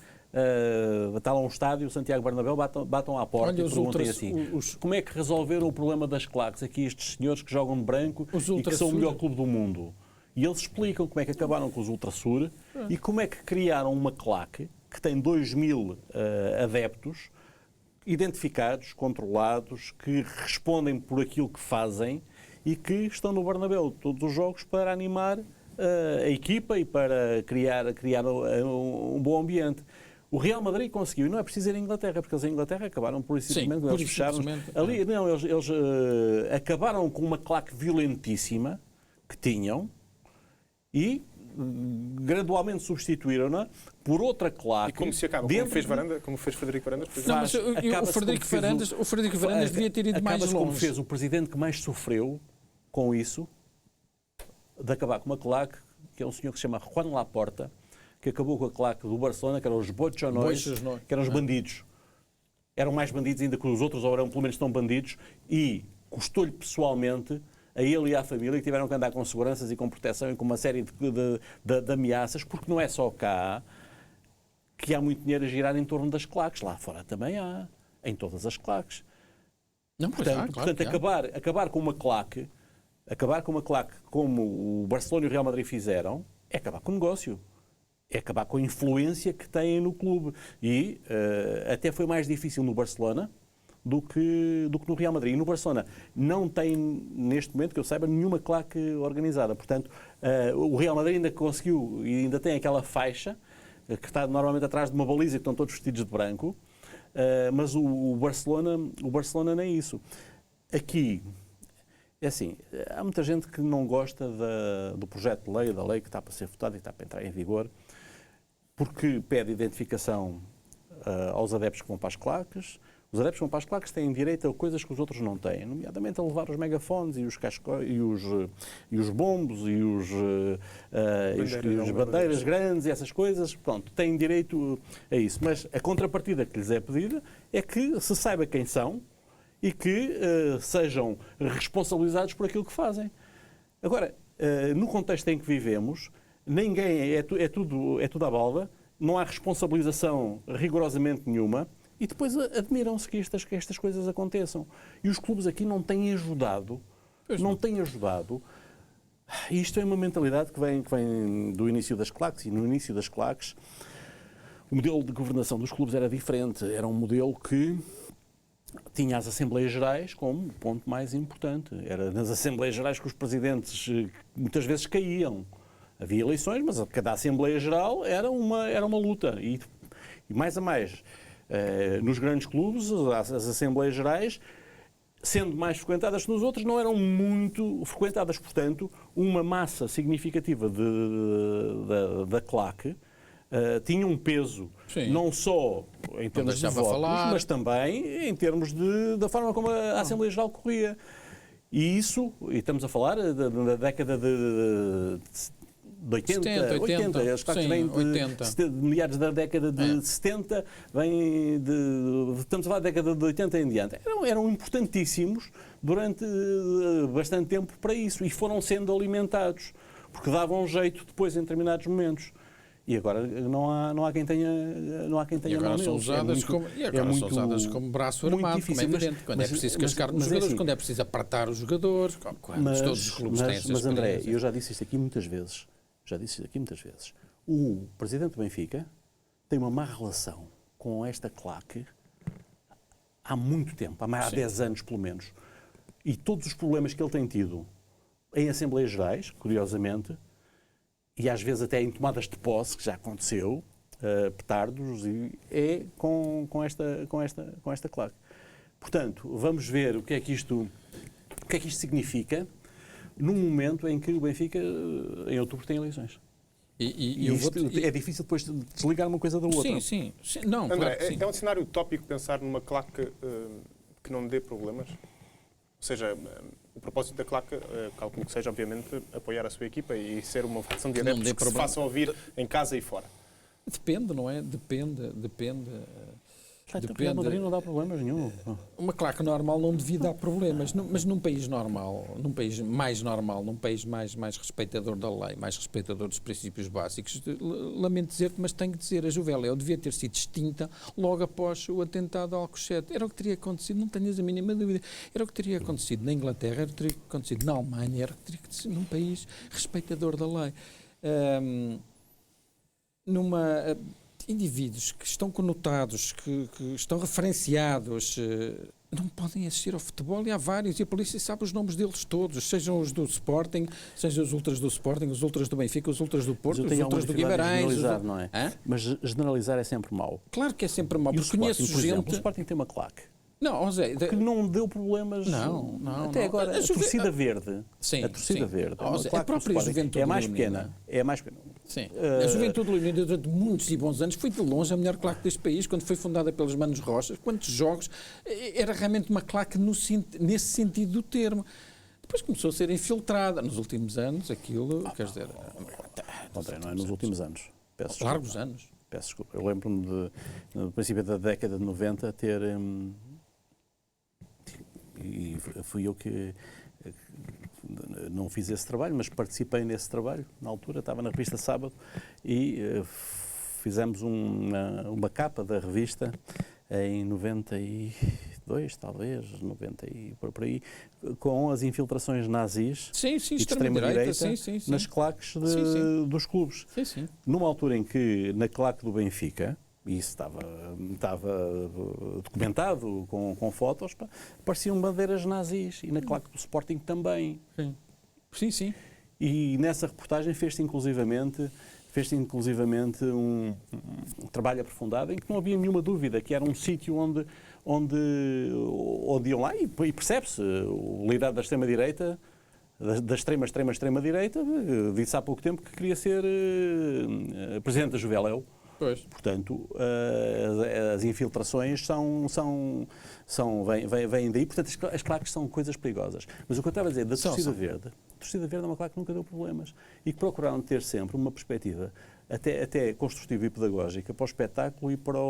está lá um estádio, Santiago Bernabéu, batam à porta e perguntem assim, como é que resolveram o problema das claques? Aqui estes senhores que jogam de branco e que são o melhor clube do mundo. E eles explicam como é que acabaram com os Ultrasur e como é que criaram uma claque que tem 2.000 adeptos identificados, controlados, que respondem por aquilo que fazem e que estão no Bernabéu todos os jogos para animar a equipa e para criar um bom ambiente. O Real Madrid conseguiu, e não é preciso ir à Inglaterra, porque eles em Inglaterra acabaram por isso simplesmente, eles fecharam. Ali, não, eles acabaram com uma claque violentíssima que tinham, e gradualmente substituíram-na por outra claque. E como se acaba? Como fez Frederico Varandas? Não, mas o Frederico Varandas devia ter ido mais longe. Como fez o presidente que mais sofreu com isso, de acabar com uma claque, que é um senhor que se chama Juan Laporta, que acabou com a claque do Barcelona, que eram os bochonóis, que eram os bandidos. Eram mais bandidos ainda que os outros, ou eram pelo menos tão bandidos, e custou-lhe pessoalmente a ele e à família, que tiveram que andar com seguranças e com proteção e com uma série de ameaças, porque não é só cá que há muito dinheiro a girar em torno das claques. Lá fora também há, em todas as claques. Portanto, acabar com uma claque, como o Barcelona e o Real Madrid fizeram, é acabar com o negócio. É acabar com a influência que têm no clube. E até foi mais difícil no Barcelona do que no Real Madrid. E no Barcelona não tem, neste momento, que eu saiba, nenhuma claque organizada. Portanto, o Real Madrid ainda conseguiu e ainda tem aquela faixa que está normalmente atrás de uma baliza, que estão todos vestidos de branco, mas o Barcelona nem isso. Aqui, é assim, há muita gente que não gosta do projeto de lei, da lei que está para ser votada e que está para entrar em vigor, porque pede identificação aos adeptos que vão para as claques. Os adeptos que vão para as claques têm direito a coisas que os outros não têm, nomeadamente a levar os megafones e os cascóis e os bombos e os bandeiras grandes e essas coisas. Pronto, têm direito a isso. Mas a contrapartida que lhes é pedida é que se saiba quem são e que sejam responsabilizados por aquilo que fazem. Agora, no contexto em que vivemos, ninguém é tudo à balda, não há responsabilização rigorosamente nenhuma. E depois admiram-se que estas coisas aconteçam. E os clubes aqui não têm ajudado. E isto é uma mentalidade que vem do início das claques. E no início das claques, o modelo de governação dos clubes era diferente. Era um modelo que tinha as Assembleias Gerais como o ponto mais importante. Era nas Assembleias Gerais que os presidentes muitas vezes caíam. Havia eleições, mas cada Assembleia Geral era uma luta. E mais a mais... nos grandes clubes, as Assembleias Gerais, sendo mais frequentadas que nos outros, não eram muito frequentadas. Portanto, uma massa significativa da claque tinha um peso, não só em termos de votos, mas também em termos da forma como a Assembleia Geral corria. E isso, e estamos a falar da década de 80, as claques vêm de meados da década de 70, estamos a falar da década de 80 em diante. Eram importantíssimos durante bastante tempo para isso e foram sendo alimentados, porque davam jeito depois em determinados momentos. E agora não há quem tenha e agora são usadas são usadas como braço armado, como é evidente. Quando é preciso cascar nos jogadores, quando é preciso apartar os jogadores, todos os clubes têm essa experiência. Mas André, eu já disse isto aqui muitas vezes. O presidente do Benfica tem uma má relação com esta claque há muito tempo, há 10 anos pelo menos. E todos os problemas que ele tem tido em Assembleias Gerais, curiosamente, e às vezes até em tomadas de posse, que já aconteceu, petardos, é com esta claque. Portanto, vamos ver o que é que isto significa num momento em que o Benfica, em outubro, tem eleições. É difícil depois de desligar uma coisa da outra. Sim. Não, André, claro, sim. É um cenário utópico pensar numa claque que não dê problemas? Ou seja, o propósito da claque, calculo que seja, obviamente, apoiar a sua equipa e ser uma facção de adeptos que se façam ouvir em casa e fora. Depende, não é? Depende. Real Madrid não dá problemas nenhum. Uma claque normal não devia dar problemas, mas num país normal, num país mais normal, num país mais respeitador da lei, mais respeitador dos princípios básicos, lamento dizer-te, mas tenho que dizer, a Juveléu devia ter sido extinta logo após o atentado ao Alcochete. Era o que teria acontecido, não tenhas a mínima dúvida. Era o que teria acontecido na Inglaterra, era o que teria acontecido na Alemanha, era o que teria acontecido num país respeitador da lei. Indivíduos que estão conotados, que estão referenciados, não podem assistir ao futebol, e há vários, e a polícia sabe os nomes deles todos, sejam os do Sporting, sejam os ultras do Sporting, os ultras do Benfica, os ultras do Porto, os ultras do Guimarães. Não é? Mas generalizar é sempre mau. Claro que é sempre mau, porque conheço gente... Exemplo, o Sporting tem uma claque. Não, Zé, que não deu problemas até agora. A torcida verde. Sim, a torcida verde. A própria juventude é mais pequena. É mais pequena. Sim. A juventude leonina durante muitos e bons anos foi de longe a melhor claque deste país, quando foi fundada pelos Manos Rochas. Quantos jogos? Era realmente uma claque nesse sentido do termo. Depois começou a ser infiltrada. Nos últimos anos, aquilo, quer dizer... André, não é nos últimos anos. Peço desculpa. Largos anos. Peço desculpa. Eu lembro-me, no princípio da década de 90, ter... E fui eu que não fiz esse trabalho, mas participei nesse trabalho. Na altura, estava na revista Sábado e fizemos uma capa da revista em 92, talvez, 90 e por aí, com as infiltrações nazis e de extrema-direita nas claques dos clubes. Sim. Numa altura em que, na claque do Benfica, e isso estava documentado com fotos, apareciam bandeiras nazis, e na claque do Sporting também. Sim. E nessa reportagem fez-se inclusivamente um trabalho aprofundado em que não havia nenhuma dúvida que era um sítio onde iam lá e percebe-se, o líder da extrema-direita, da extrema-direita, disse há pouco tempo que queria ser presidente da Juveléu. Pois. Portanto, as infiltrações vêm daí. Portanto, as claques são coisas perigosas. Mas o que eu estava a dizer da torcida verde, a torcida verde é uma claque que nunca deu problemas e que procuraram ter sempre uma perspectiva até construtiva e pedagógica para o espetáculo e para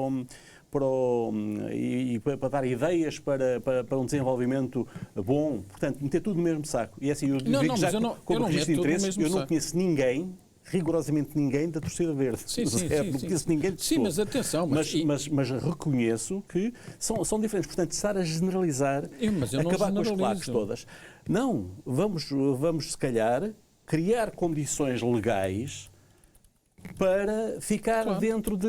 dar ideias para um desenvolvimento bom. Portanto, meter tudo no mesmo saco. E assim, eu digo já como registro de interesses, eu não conheço ninguém, rigorosamente ninguém, da torcida verde. Sim. Não conheço ninguém de Sim, mas atenção. mas reconheço que são diferentes. Portanto, estar a generalizar, acabar com as claques todas. Não, vamos se calhar criar condições legais para ficar dentro de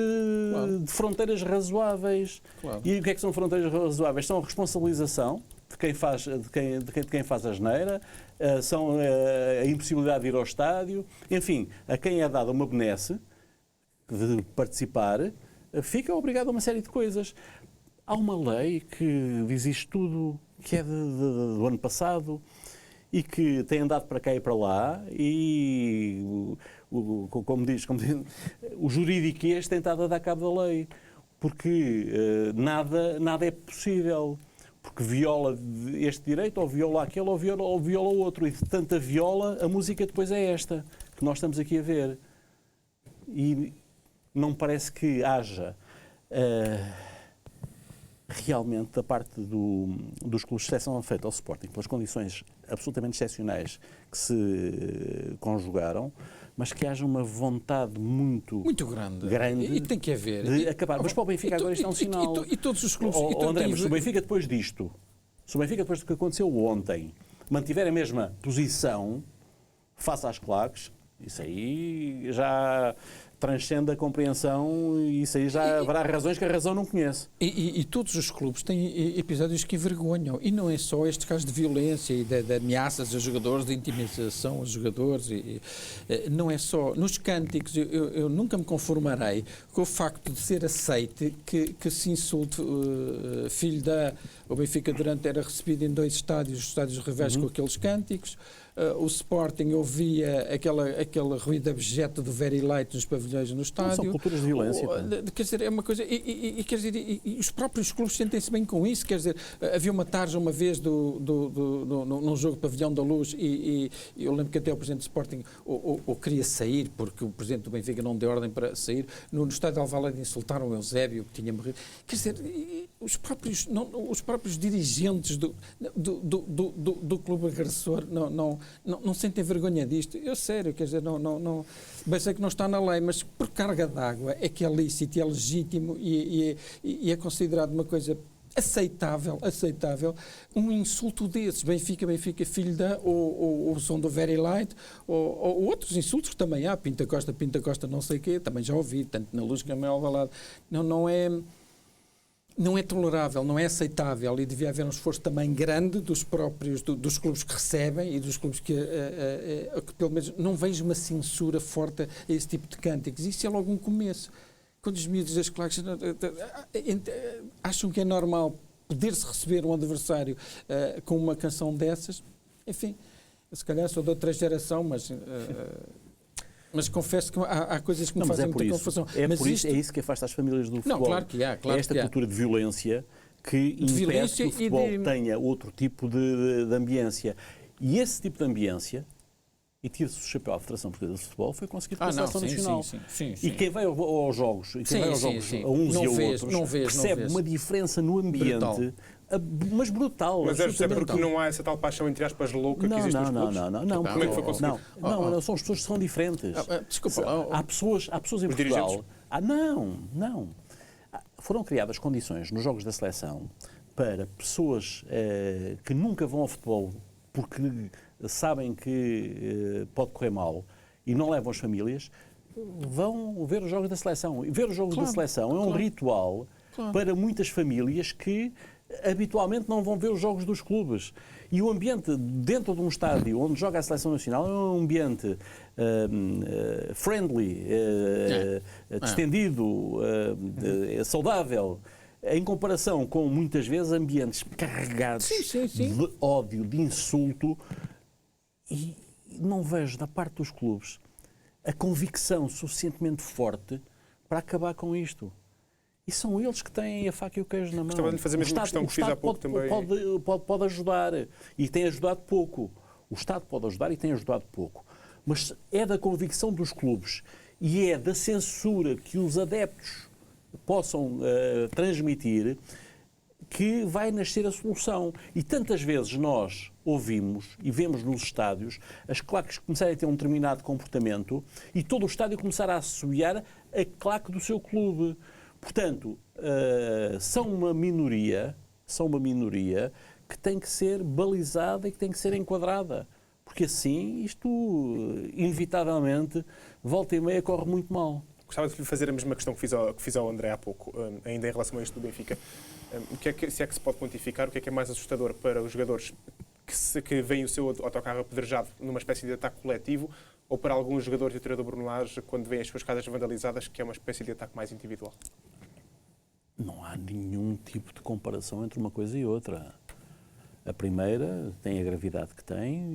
fronteiras razoáveis. Claro. E o que é que são fronteiras razoáveis? São a responsabilização de quem faz a asneira, são a impossibilidade de ir ao estádio, enfim, a quem é dada uma benesse de participar, fica obrigado a uma série de coisas. Há uma lei que diz isto tudo, que é do ano passado, e que tem andado para cá e para lá, e, como diz, o juridiquês tem estado a dar cabo da lei, porque nada é possível, porque viola este direito, ou viola aquele, ou viola o outro, e de tanta viola, a música depois é esta, que nós estamos aqui a ver. E não parece que haja realmente, da parte dos clubes de exceção feita ao Sporting, pelas condições absolutamente excepcionais que se conjugaram, mas que haja uma vontade muito grande. E tem que haver. De acabar. Mas para o Benfica agora isto é um sinal. E todos os clubes... André, mas se o Benfica depois disto, se o Benfica depois do que aconteceu ontem, mantiver a mesma posição face às claques, isso aí já transcende a compreensão e isso aí já haverá razões que a razão não conhece. E todos os clubes têm episódios que envergonham. E não é só este caso de violência e de ameaças a jogadores, de intimidação aos jogadores. Não é só... Nos cânticos, eu nunca me conformarei com o facto de ser aceite que se insulte filho da... O Benfica durante era recebido em 2 estádios rivais com aqueles cânticos. O Sporting ouvia aquele ruído abjeto do Very Light nos pavilhões no estádio. São culturas de violência. Quer dizer, é uma coisa... quer dizer, e os próprios clubes sentem-se bem com isso. Quer dizer, havia uma tarja uma vez num jogo de Pavilhão da Luz e eu lembro que até o Presidente do Sporting ou queria sair, porque o Presidente do Benfica não deu ordem para sair. No estádio de Alvalade insultaram o Eusébio, que tinha morrido. Quer dizer, os próprios dirigentes do clube agressor não sentem vergonha disto. Eu sério, quer dizer, bem sei que não está na lei, mas por carga d'água é que é lícito e é legítimo e é considerado uma coisa aceitável, um insulto desses, Benfica, filho da, ou o som do Very Light, ou outros insultos que também há, Pinta Costa, não sei o quê, também já ouvi, tanto na Luz como em Alvalade. Não é tolerável, não é aceitável e devia haver um esforço também grande dos próprios, dos clubes que recebem e dos clubes que pelo menos não vejo uma censura forte a esse tipo de cânticos. Isso é logo um começo. Quando os miúdos das claques acham que é normal poder-se receber um adversário com uma canção dessas, enfim, se calhar sou de outra geração, mas confesso que há coisas que me fazem muita confusão. É isso que afasta as famílias do futebol. Não, claro que há. É esta cultura de violência que impede que o futebol tenha outro tipo de ambiência. E esse tipo de ambiência, e tira-se o chapéu à Federação Portuguesa de Futebol, foi conseguido pela Seleção Nacional. Sim. E quem vai aos jogos, a uns e a outros, percebe uma diferença no ambiente... Mas brutal. Mas é porque não há essa tal paixão, entre aspas, louca que existe nos clubes? Não. Como é que foi conseguido? Não, são as pessoas que são diferentes. Desculpa. Há pessoas em Portugal... Não. Foram criadas condições nos jogos da seleção para pessoas que nunca vão ao futebol porque sabem que pode correr mal e não levam as famílias, vão ver os jogos da seleção. E ver os jogos da seleção é um ritual para muitas famílias que habitualmente não vão ver os jogos dos clubes. E o ambiente dentro de um estádio onde joga a Seleção Nacional é um ambiente friendly, distendido, saudável, em comparação com, muitas vezes, ambientes carregados de ódio, de insulto. E não vejo, da parte dos clubes, a convicção suficientemente forte para acabar com isto. E são eles que têm a faca e o queijo na mão. Gostava de fazer a mesma questão que fiz há pouco também. Pode ajudar e tem ajudado pouco. O Estado pode ajudar e tem ajudado pouco. Mas é da convicção dos clubes e é da censura que os adeptos possam transmitir que vai nascer a solução. E tantas vezes nós ouvimos e vemos nos estádios as claques começarem a ter um determinado comportamento e todo o estádio começar a assobiar a claque do seu clube. Portanto, são uma minoria que tem que ser balizada e que tem que ser enquadrada. Porque assim, isto, inevitavelmente, volta e meia corre muito mal. Gostava de lhe fazer a mesma questão que fiz ao André há pouco, ainda em relação a isto do Benfica. Se é que se pode quantificar, o que é mais assustador para os jogadores que veem o seu autocarro apedrejado numa espécie de ataque coletivo, ou para alguns jogadores do treinador Bruno Lage quando veem as suas casas vandalizadas, que é uma espécie de ataque mais individual? Não há nenhum tipo de comparação entre uma coisa e outra. A primeira tem a gravidade que tem,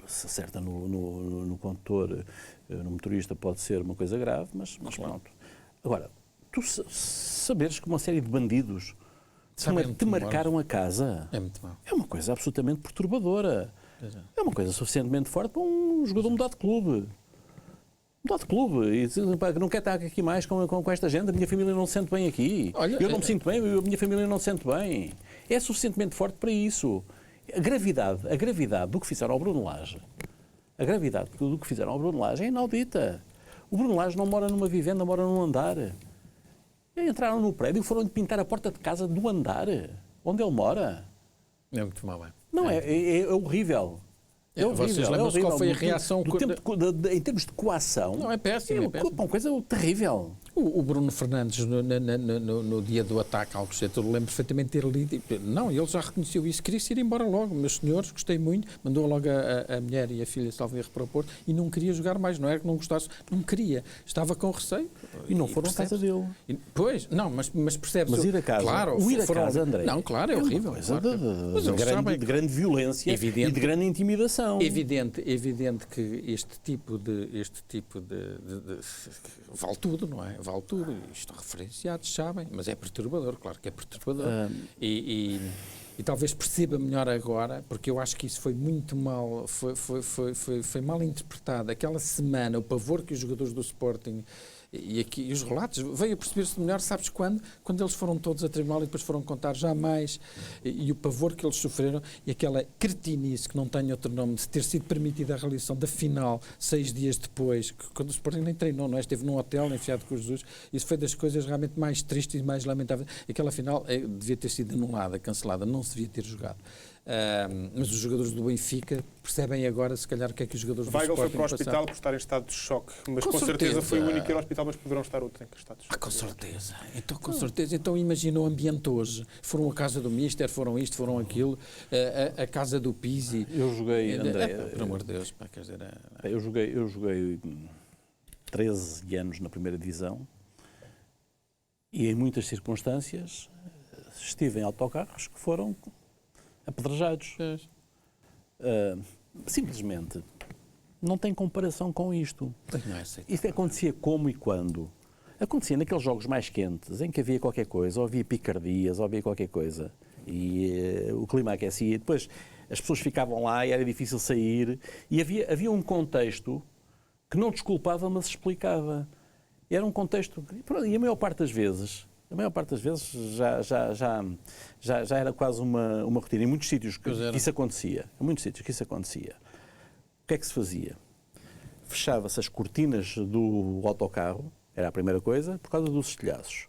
se acerta no condutor, no motorista, pode ser uma coisa grave, mas pronto. Agora, tu saberes que uma série de bandidos te marcaram a casa é uma coisa absolutamente perturbadora. É uma coisa suficientemente forte para um jogador mudar de clube. Mudar de clube. E não quer estar aqui mais com esta gente. A minha família não se sente bem aqui. Olha, eu não me sinto bem, a minha família não se sente bem. É suficientemente forte para isso. A gravidade do que fizeram ao Bruno Lage, é inaudita. O Bruno Lage não mora numa vivenda, mora num andar. Entraram no prédio e foram pintar a porta de casa do andar onde ele mora. É muito mal, Não, é horrível. É horrível. Vocês lembram-se qual foi a reação? Em termos de coação, não, é péssimo. É uma coisa terrível. O Bruno Fernandes, no dia do ataque ao Alcochete, eu lembro perfeitamente ter lido. Não, ele já reconheceu isso, queria-se ir embora logo. Meus senhores, gostei muito, mandou logo a mulher e a filha, salvo erro, para o Porto, e não queria jogar mais. Não era que não gostasse, não queria. Estava com receio. E não foram à casa dele. Pois, não, mas percebes. Mas ir a casa, claro, ir a casa, André. Não, claro, é horrível. De grande violência e de grande intimidação. Evidente que este tipo de vale tudo, não é? Vale tudo. Isto referenciados, sabem, mas é perturbador, claro que é perturbador. E talvez perceba melhor agora, porque eu acho que isso foi muito mal, foi mal interpretado. Aquela semana, o pavor que os jogadores do Sporting e os relatos, veio a perceber-se melhor, sabes quando? Quando eles foram todos a tribunal e depois foram contar jamais, e o pavor que eles sofreram, e aquela cretinice, que não tem outro nome, de ter sido permitida a realização da final 6 dias depois, quando o Sporting nem treinou, não é? Esteve num hotel enfiado com os Jesus. Isso foi das coisas realmente mais tristes e mais lamentáveis. Aquela final devia ter sido anulada, cancelada, não se devia ter jogado. Mas os jogadores do Benfica percebem agora, se calhar, o que é que os jogadores do Sporting foi para o hospital por estar em estado de choque, mas com certeza foi o único ir ao hospital, mas poderão estar outros encastados. Com certeza. Com certeza. Então imagina o ambiente hoje. Foram a casa do Mister, foram isto, foram aquilo, a casa do Pizzi. Eu joguei, André. Pelo amor de Deus, quer dizer... Eu joguei 13 anos na primeira divisão e em muitas circunstâncias estive em autocarros que foram apedrejados. Simplesmente não tem comparação com isto. Isto acontecia como e quando? Acontecia naqueles jogos mais quentes, em que havia qualquer coisa, ou havia picardias, ou havia qualquer coisa, e o clima aquecia, e depois as pessoas ficavam lá e era difícil sair, e havia um contexto que não desculpava, mas explicava. Era um contexto, e a maior parte das vezes já era quase uma rotina. Em muitos sítios que isso acontecia. O que é que se fazia? Fechava-se as cortinas do autocarro, era a primeira coisa, por causa dos estilhaços.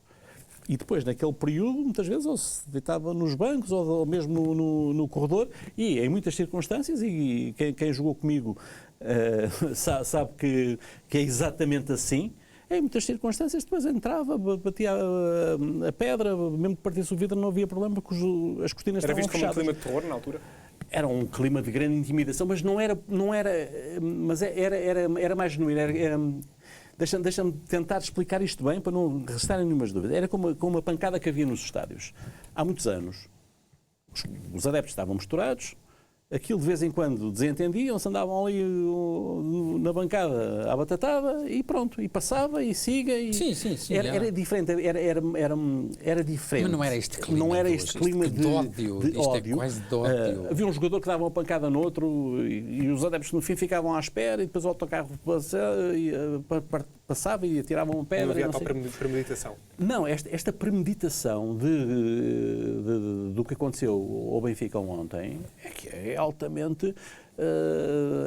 E depois, naquele período, muitas vezes, ou se deitava nos bancos, ou mesmo no corredor, e em muitas circunstâncias, e quem jogou comigo sabe que é exatamente assim. Em muitas circunstâncias depois entrava, batia a pedra, mesmo que partisse o vidro não havia problema porque as cortinas estavam fechadas. Era visto como um clima de terror na altura? Era um clima de grande intimidação, mas era mais genuíno. Deixa-me tentar explicar isto bem para não restarem nenhumas dúvidas. Era como uma pancada que havia nos estádios. Há muitos anos, os adeptos estavam misturados, aquilo de vez em quando desentendiam-se, andavam ali na bancada à batatada e pronto, e passava e siga. E sim. Era diferente, era diferente. Mas não era este clima. Não era este clima de ódio. É quase de ódio. Havia um jogador que dava uma pancada no outro e os adeptos no fim ficavam à espera e depois o autocarro passava e atiravam uma pedra. Não havia tal premeditação. Não, esta premeditação do que aconteceu ao Benfica ontem é que é altamente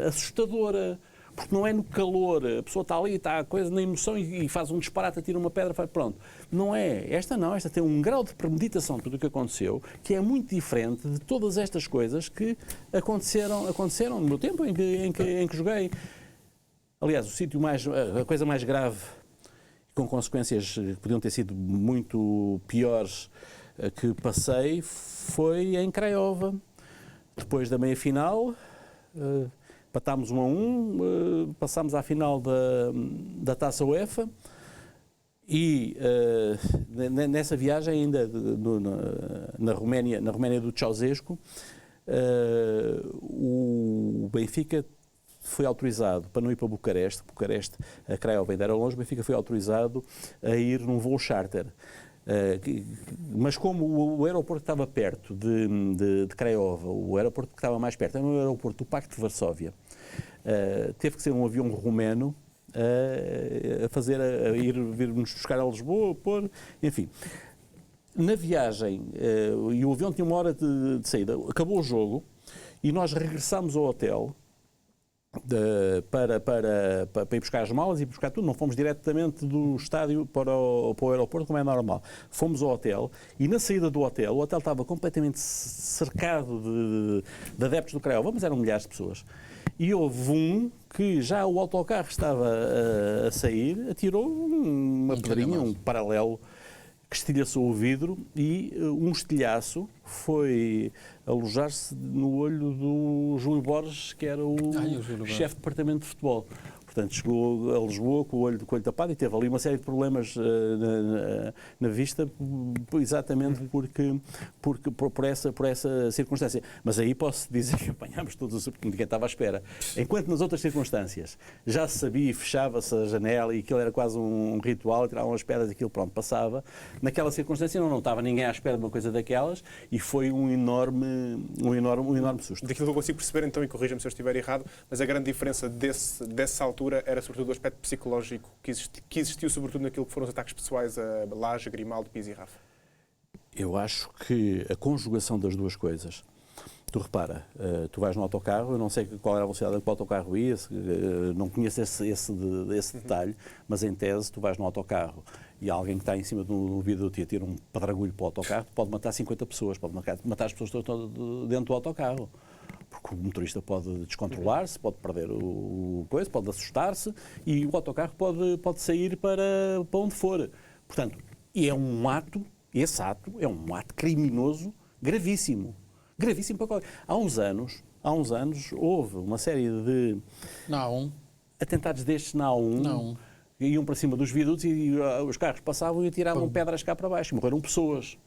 assustadora. Porque não é no calor, a pessoa está ali, está a coisa na emoção e faz um disparate, atira uma pedra, faz, pronto. Não é. Esta tem um grau de premeditação de tudo o que aconteceu que é muito diferente de todas estas coisas que aconteceram no meu tempo em que joguei. Aliás, a coisa mais grave, com consequências que podiam ter sido muito piores que passei, foi em Craiova. Depois da meia-final, empatámos 1-1, passámos à final da Taça UEFA e nessa viagem ainda na Roménia do Ceausescu, o Benfica foi autorizado para não ir para Bucareste, a Craiova ainda era longe, o Benfica foi autorizado a ir num voo charter. Mas como o aeroporto estava perto de Craiova, o aeroporto que estava mais perto era o aeroporto do Pacto de Varsóvia, teve que ser um avião romeno a vir-nos buscar a Lisboa, enfim. Na viagem, e o avião tinha uma hora de saída, acabou o jogo e nós regressámos ao hotel para ir buscar as malas e buscar tudo. Não fomos diretamente do estádio para o aeroporto, como é normal. Fomos ao hotel e na saída do hotel, o hotel estava completamente cercado de adeptos do Craiova, mas eram milhares de pessoas. E houve um que já o autocarro estava a sair, atirou uma pedrinha, um paralelo, que estilhaçou o vidro e um estilhaço foi alojar-se no olho do Júlio Borges, que era o chefe de departamento de futebol. Portanto, chegou a Lisboa com o olho tapado e teve ali uma série de problemas na vista, exatamente por essa circunstância. Mas aí posso dizer que apanhámos todos porque ninguém estava à espera. Enquanto nas outras circunstâncias já se sabia e fechava-se a janela e aquilo era quase um ritual, tiravam as pedras e aquilo pronto, passava. Naquela circunstância não estava ninguém à espera de uma coisa daquelas e foi um enorme susto. Daquilo que eu consigo perceber, então, e corrija-me se eu estiver errado, mas a grande diferença dessa altura era sobretudo o aspecto psicológico que existiu sobretudo naquilo que foram os ataques pessoais a Laje, Grimaldo, Pizzi e Rafa. Eu acho que a conjugação das duas coisas. Tu repara, tu vais no autocarro, eu não sei qual era a velocidade que o autocarro ia, não conheço esse detalhe, mas em tese tu vais no autocarro e alguém que está em cima do vidro te atira um padragulho para o autocarro, pode matar 50 pessoas, pode matar as pessoas todas dentro do autocarro. Porque o motorista pode descontrolar-se, pode perder o coisa, pode assustar-se e o autocarro pode sair para onde for. Portanto, esse ato é um ato criminoso gravíssimo. Gravíssimo para qualquer... Há uns anos houve uma série de atentados destes na A1. Iam para cima dos viadutos e os carros passavam e atiravam pedras cá para baixo. Morreram pessoas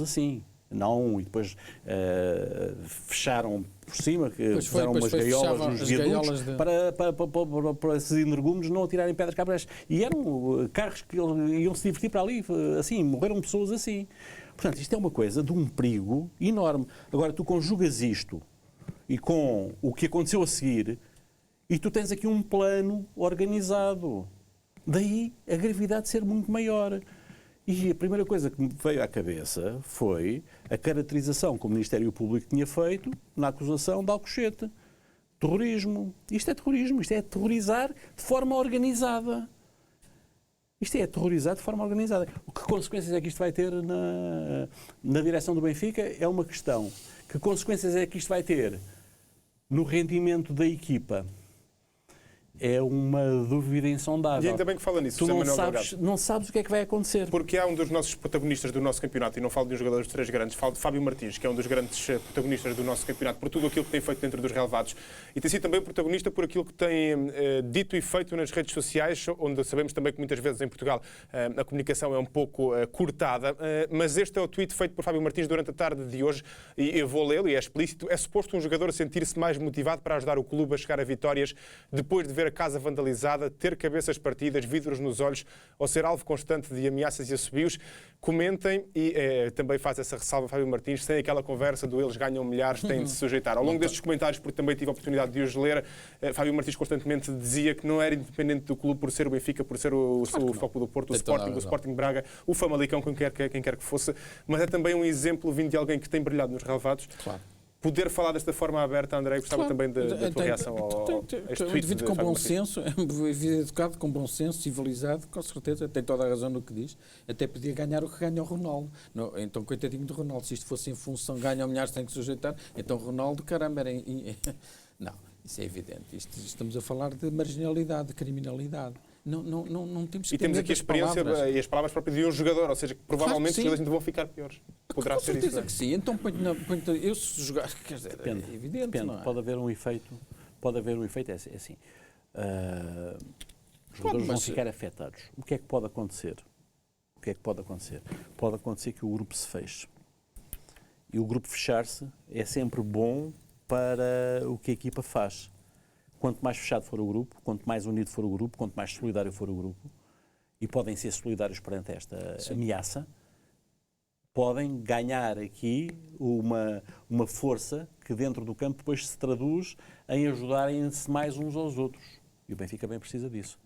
assim. E depois fecharam por cima, fizeram umas gaiolas nos viadutos para esses energúmenos não atirarem pedras cá para baixo. E eram carros que iam se divertir para ali, assim, morreram pessoas assim. Portanto, isto é uma coisa de um perigo enorme. Agora, tu conjugas isto e com o que aconteceu a seguir e tu tens aqui um plano organizado. Daí a gravidade ser muito maior. E a primeira coisa que me veio à cabeça foi a caracterização que o Ministério Público tinha feito na acusação de Alcochete. Terrorismo. Isto é terrorismo. Isto é aterrorizar de forma organizada. Que consequências é que isto vai ter na direção do Benfica? É uma questão. Que consequências é que isto vai ter no rendimento da equipa? é uma dúvida insondável. E ainda bem que fala nisso, Tu José não Manuel sabes, Delgado. não sabes o que é que vai acontecer. Porque há um dos nossos protagonistas do nosso campeonato, e não falo de um jogador dos 3 grandes, falo de Fábio Martins, que é um dos grandes protagonistas do nosso campeonato, por tudo aquilo que tem feito dentro dos relevados. E tem sido também protagonista por aquilo que tem dito e feito nas redes sociais, onde sabemos também que muitas vezes em Portugal a comunicação é um pouco cortada. Mas este é o tweet feito por Fábio Martins durante a tarde de hoje, e eu vou lê-lo, e é explícito. É suposto um jogador sentir-se mais motivado para ajudar o clube a chegar a vitórias depois de ver a casa vandalizada, ter cabeças partidas, vidros nos olhos ou ser alvo constante de ameaças e assobios. Comentem e também faz essa ressalva Fábio Martins, sem aquela conversa do eles ganham milhares, têm de se sujeitar. Ao longo destes comentários, porque também tive a oportunidade de os ler, Fábio Martins constantemente dizia que não era independente do clube por ser o Benfica, por ser o Futebol do Porto, o Sporting Braga, o Famalicão, quem quer que fosse, mas é também um exemplo vindo de alguém que tem brilhado nos relevados. Claro. Poder falar desta forma aberta, André, gostava também da tua reação a este tweet. Um indivíduo com bom senso, um indivíduo educado, com bom senso, civilizado, com certeza, tem toda a razão no que diz. Até podia ganhar o que ganha o Ronaldo. Não, então, coitadinho do Ronaldo, se isto fosse em função ganha milhares, tem que sujeitar. Então, Ronaldo, caramba, era... Não, isso é evidente. Estamos a falar de marginalidade, de criminalidade. Não temos que e temos aqui a experiência e as palavras próprias de um jogador, ou seja, que provavelmente os jogadores ainda vão ficar piores. Poderá com ser certeza isso. Não é? que sim. Então, eu se jogar, quer dizer, Depende, é evidente. depende. Não é? Pode haver um efeito, é assim. Os jogadores vão ficar afetados. O que é que pode acontecer? Pode acontecer que o grupo se feche. E o grupo fechar-se é sempre bom para o que a equipa faz. Quanto mais fechado for o grupo, quanto mais unido for o grupo, quanto mais solidário for o grupo, e podem ser solidários perante esta ameaça, podem ganhar aqui uma força que dentro do campo depois se traduz em ajudarem-se mais uns aos outros. E o Benfica bem precisa disso.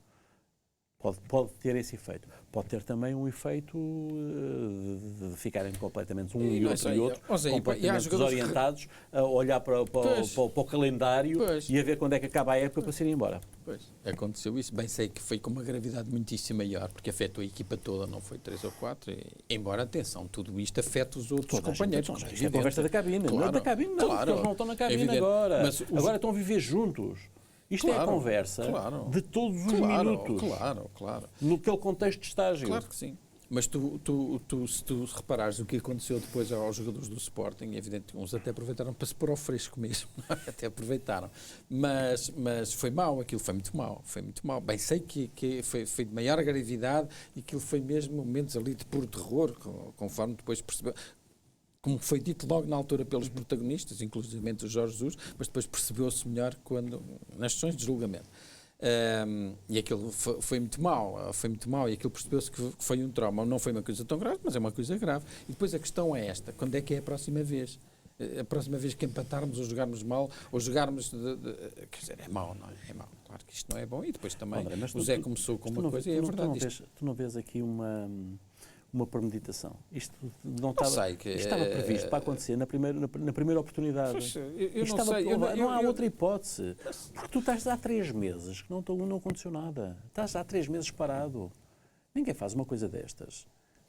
Pode ter esse efeito. Pode ter também um efeito de ficarem completamente e outro completamente desorientados, a olhar para o calendário e a ver quando é que acaba a época para se ir embora. Pois, aconteceu isso. Bem sei que foi com uma gravidade muitíssimo maior, porque afetou a equipa toda, não foi 3 ou 4. Embora, atenção, tudo isto afeta os outros companheiros. Isto é a conversa da cabine. Claro, não é da cabine, não, porque eles não estão na cabine agora. Agora estão a viver juntos. Isto é a conversa de todos os minutos. Claro. Naquele contexto de estágio. Claro que sim. Mas se tu reparares o que aconteceu depois aos jogadores do Sporting, é evidente que uns até aproveitaram para se pôr ao fresco mesmo. Até aproveitaram. Mas foi mau, aquilo foi muito mau. Bem, sei que foi de maior gravidade e aquilo foi mesmo momentos ali de puro terror, conforme depois percebeu. Como foi dito logo na altura pelos protagonistas, inclusive o Jorge Jesus, mas depois percebeu-se melhor nas sessões de julgamento. E aquilo foi muito mau, e aquilo percebeu-se que foi um trauma. Não foi uma coisa tão grave, mas é uma coisa grave. E depois a questão é esta: quando é que é a próxima vez? A próxima vez que empatarmos ou jogarmos mal, ou jogarmos... quer dizer, é mau, não é? É mau. Claro que isto não é bom. E depois também André, o Zé começou com uma coisa e é verdade. Tu não vês aqui uma premeditação. Isto não estava previsto para acontecer na primeira oportunidade. Pois, eu não há outra hipótese. Porque tu estás há 3 meses que não aconteceu nada. Estás há 3 meses parado. Ninguém faz uma coisa destas.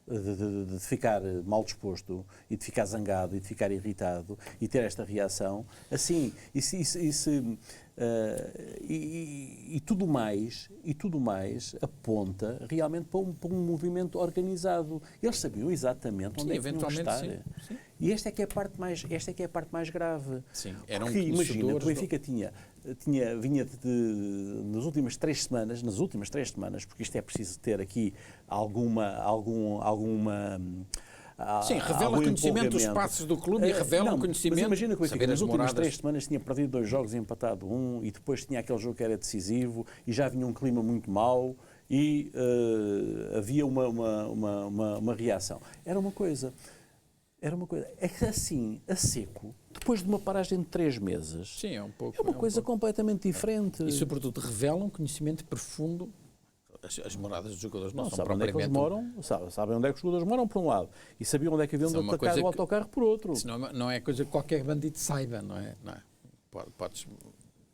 De ficar mal disposto e de ficar zangado e de ficar irritado e ter esta reação assim e tudo mais aponta realmente para um movimento organizado. Eles sabiam exatamente onde é que iam estar. Sim. E esta é que é a parte mais grave. Sim, porque imagina, o Benfica vinha nas últimas 3 semanas, porque isto é preciso ter aqui alguma sim, revela conhecimento dos passos do clube e revela conhecimento. Mas imagina que o Benfica nas últimas 3 semanas tinha perdido 2 jogos e empatado 1, e depois tinha aquele jogo que era decisivo e já vinha um clima muito mau e havia uma reação. Era uma coisa. É que assim, a seco, depois de uma paragem de 3 meses, sim, é uma coisa completamente diferente. E sobretudo revela um conhecimento profundo. As moradas dos jogadores não são sabem onde é que eles moram, sabem onde é que os jogadores moram por um lado e sabiam onde é que haviam de atacar o autocarro por outro. Isso não é coisa que qualquer bandido saiba, não é? Podes,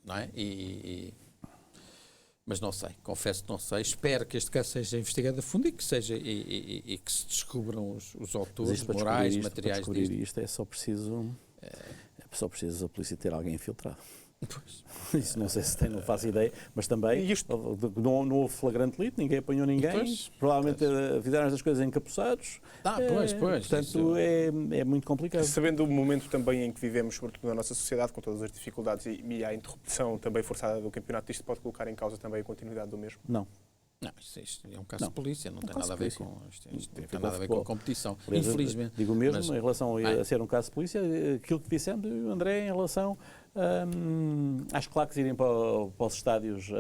não é? Mas não sei, confesso que não sei. Espero que este caso seja investigado a fundo e que se descubram os autores morais, materiais disto. Isto é só preciso a polícia ter alguém infiltrado. Pois. Isso não sei se tem, não faço ideia, mas também não houve flagrante delito, ninguém apanhou ninguém, provavelmente fizeram estas coisas encapuçados. Pois. Portanto, é muito complicado. Sabendo o momento também em que vivemos, sobretudo na nossa sociedade, com todas as dificuldades e a interrupção também forçada do campeonato, isto pode colocar em causa também a continuidade do mesmo? Não. Não, isto é um caso de polícia, não tem nada a ver com isto. Não tem nada a ver futebol. com competição. Aliás, Infelizmente. Digo mesmo, Mas- em relação a ser um caso de polícia, aquilo que dissemos, André, em relação às claques irem para os estádios,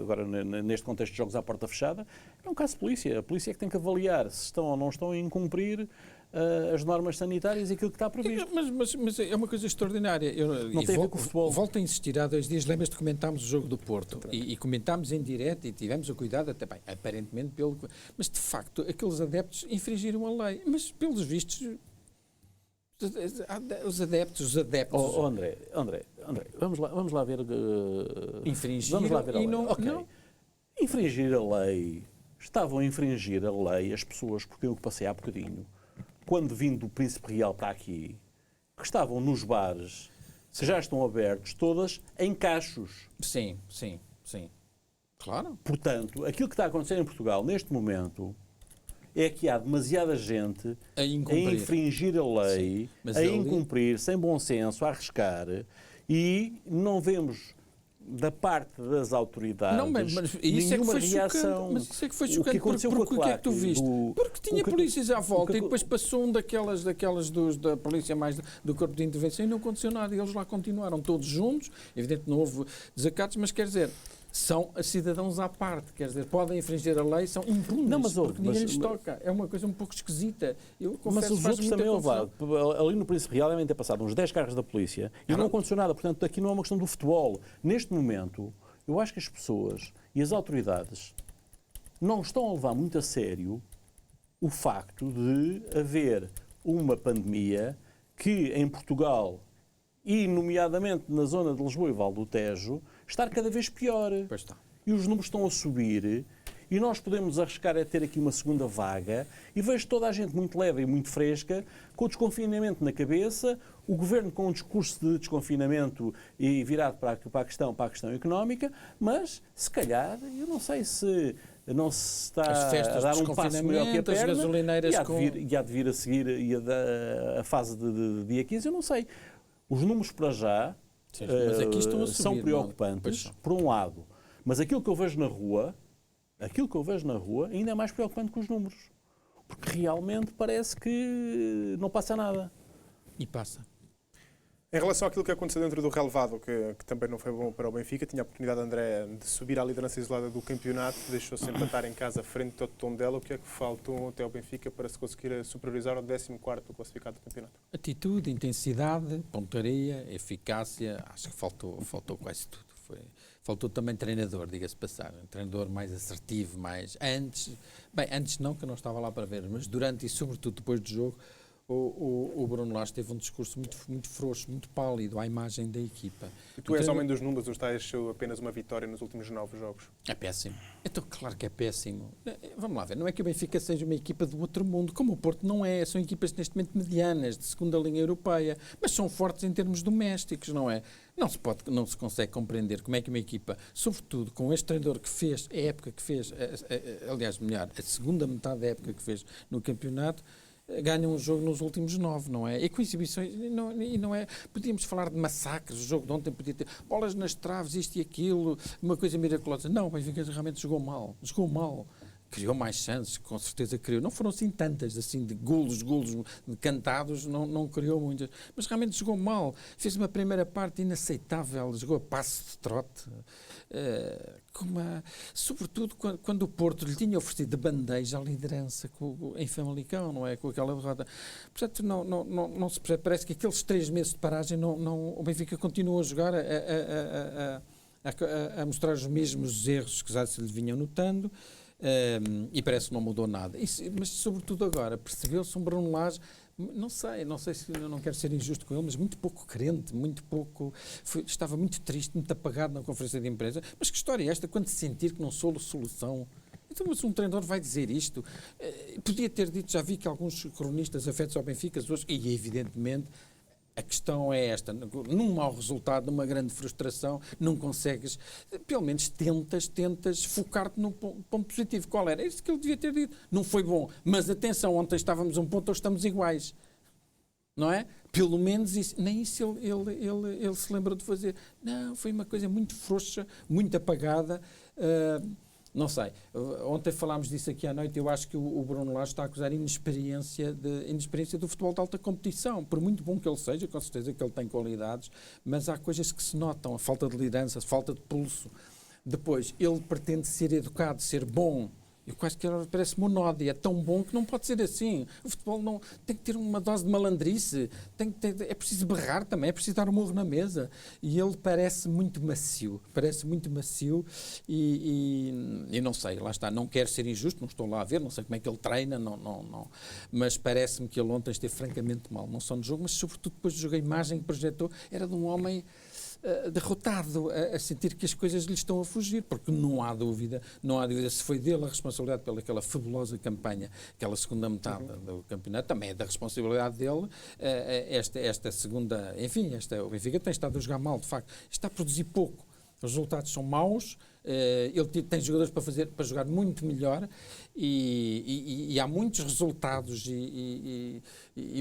agora neste contexto de jogos à porta fechada, é um caso de polícia. A polícia é que tem que avaliar se estão ou não estão a incumprir as normas sanitárias e aquilo que está previsto. Mas é uma coisa extraordinária. Não tem a ver com o futebol. Volto a insistir, há 2 dias, lembras-te que comentámos o jogo do Porto e comentámos em direto e tivemos o cuidado, até bem, aparentemente, mas de facto aqueles adeptos infringiram a lei. Mas pelos vistos, os adeptos. André, vamos lá ver. Infringiram Vamos lá ver a lei. e não- Ok. não. Infringir a lei. Estavam a infringir a lei as pessoas, porque eu que passei há bocadinho, quando vim do Príncipe Real para aqui, que estavam nos bares, que já estão abertos, todas em cachos. Sim. Claro. Portanto, aquilo que está a acontecer em Portugal neste momento é que há demasiada gente A incumprir. infringir a lei, Sim, mas a ali- incumprir, sem bom senso, a arriscar, e não vemos da parte das autoridades Não, mas isso é que nenhuma foi reação. chocante. Mas isso é que foi O que chocante. aconteceu com a Porque o que é que tu claque viste? do- Porque tinha o que- polícias à volta o que- e depois passou um daquelas da polícia mais do corpo de intervenção e não aconteceu nada. E eles lá continuaram todos juntos. Evidente, não houve desacatos, mas quer dizer, são cidadãos à parte. Quer dizer, podem infringir a lei, são impunes, Não, mas houve, porque ninguém mas- lhes toca. É uma coisa um pouco esquisita. Eu Mas confesso, os faz outros muita também houve lá. confusão. Ali no Príncipe Real devem ter passado uns 10 carros da polícia e não aconteceu nada. Portanto, aqui não é uma questão do futebol. Neste momento, eu acho que as pessoas e as autoridades não estão a levar muito a sério o facto de haver uma pandemia que em Portugal e nomeadamente na zona de Lisboa e Val do Tejo está cada vez pior. Pois está. E os números estão a subir e nós podemos arriscar a ter aqui uma segunda vaga e vejo toda a gente muito leve e muito fresca, com o desconfinamento na cabeça, o governo com um discurso de desconfinamento e virado para a questão económica, mas se calhar, eu não sei se não se está As festas a dar de um passo melhor que a desconfinamento, as perna gasolineiras e há de vir a seguir a fase de dia 15, eu não sei. Os números para já Sim, mas aqui estão a subir, são não? preocupantes, Pois são. por um lado, mas aquilo que eu vejo na rua ainda é mais preocupante que os números, porque realmente parece que não passa nada. E passa. Em relação àquilo que aconteceu dentro do relevado, que também não foi bom para o Benfica, tinha a oportunidade, André, de subir à liderança isolada do campeonato, deixou-se empatar em casa frente ao Tondela. O que é que faltou até ao Benfica para se conseguir superiorizar ao 14º classificado do campeonato? Atitude, intensidade, pontaria, eficácia, acho que faltou quase tudo. Faltou também treinador, diga-se passar, um treinador mais assertivo, mais antes não, que eu não estava lá para ver, mas durante e sobretudo depois do jogo, o Bruno Lage teve um discurso muito frouxo, muito pálido à imagem da equipa. E tu és homem dos números, os tais apenas uma vitória nos últimos 9 jogos. É péssimo. Então, claro que é péssimo. Vamos lá ver, não é que o Benfica seja uma equipa do outro mundo, como o Porto não é. São equipas neste momento medianas, de segunda linha europeia, mas são fortes em termos domésticos, não é? Não se consegue compreender como é que uma equipa, sobretudo com este treinador que fez a época que fez, aliás, melhor, a segunda metade da época que fez no campeonato, ganha um jogo nos últimos 9, não é? E com exibições, e não é... Podíamos falar de massacres, o jogo de ontem podia ter bolas nas traves, isto e aquilo, uma coisa miraculosa. Não, o Benfica realmente jogou mal. Criou mais chances, com certeza criou. Não foram assim tantas, assim, de golos cantados, não criou muitas. Mas realmente jogou mal. Fez uma primeira parte inaceitável, jogou a passo de trote. Sobretudo quando o Porto lhe tinha oferecido de bandeja a liderança em Famalicão, não é? Com aquela derrota. Portanto, não se percebe. Parece que aqueles 3 meses de paragem, o Benfica continua a jogar, a mostrar os mesmos erros que já se lhe vinham notando. E parece que não mudou nada. Mas, sobretudo agora, percebeu-se um Bruno Lage, não sei se eu não quero ser injusto com ele, mas muito pouco crente, estava muito triste, muito apagado na conferência de imprensa. Mas que história é esta, quando se sentir que não sou solução? Então, mas um treinador vai dizer isto? Podia ter dito, já vi que alguns cronistas afetos ao Benfica, hoje, e evidentemente, A questão é esta, num mau resultado, numa grande frustração, não consegues, pelo menos tentas focar-te no ponto positivo. Qual era? Isso que ele devia ter dito. Não foi bom, mas atenção, ontem estávamos um ponto, hoje estamos iguais. Não é? Pelo menos isso, nem isso ele se lembrou de fazer. Não, foi uma coisa muito frouxa, muito apagada. Não sei. Ontem falámos disso aqui à noite. Eu acho que o Bruno Lage está a acusar inexperiência do futebol de alta competição. Por muito bom que ele seja, com certeza que ele tem qualidades, mas há coisas que se notam. A falta de liderança, a falta de pulso. Depois, ele pretende ser educado, ser bom. Eu quase que parece monódio, é tão bom que não pode ser assim. O futebol não tem que ter uma dose de malandrice, é preciso berrar também, é preciso dar um murro na mesa. E ele parece muito macio e não sei, lá está, não quero ser injusto, não estou lá a ver, não sei como é que ele treina, não. Mas parece-me que ele ontem esteve francamente mal, não só no jogo, mas sobretudo depois do jogo, a imagem que projetou era de um homem derrotado, a sentir que as coisas lhe estão a fugir, porque não há dúvida se foi dele a responsabilidade pelaquela fabulosa campanha, aquela segunda metade do campeonato, também é da responsabilidade dele, esta segunda, enfim, o Benfica tem estado a jogar mal, de facto, está a produzir pouco, os resultados são maus, ele tem jogadores para jogar muito melhor e há muitos resultados e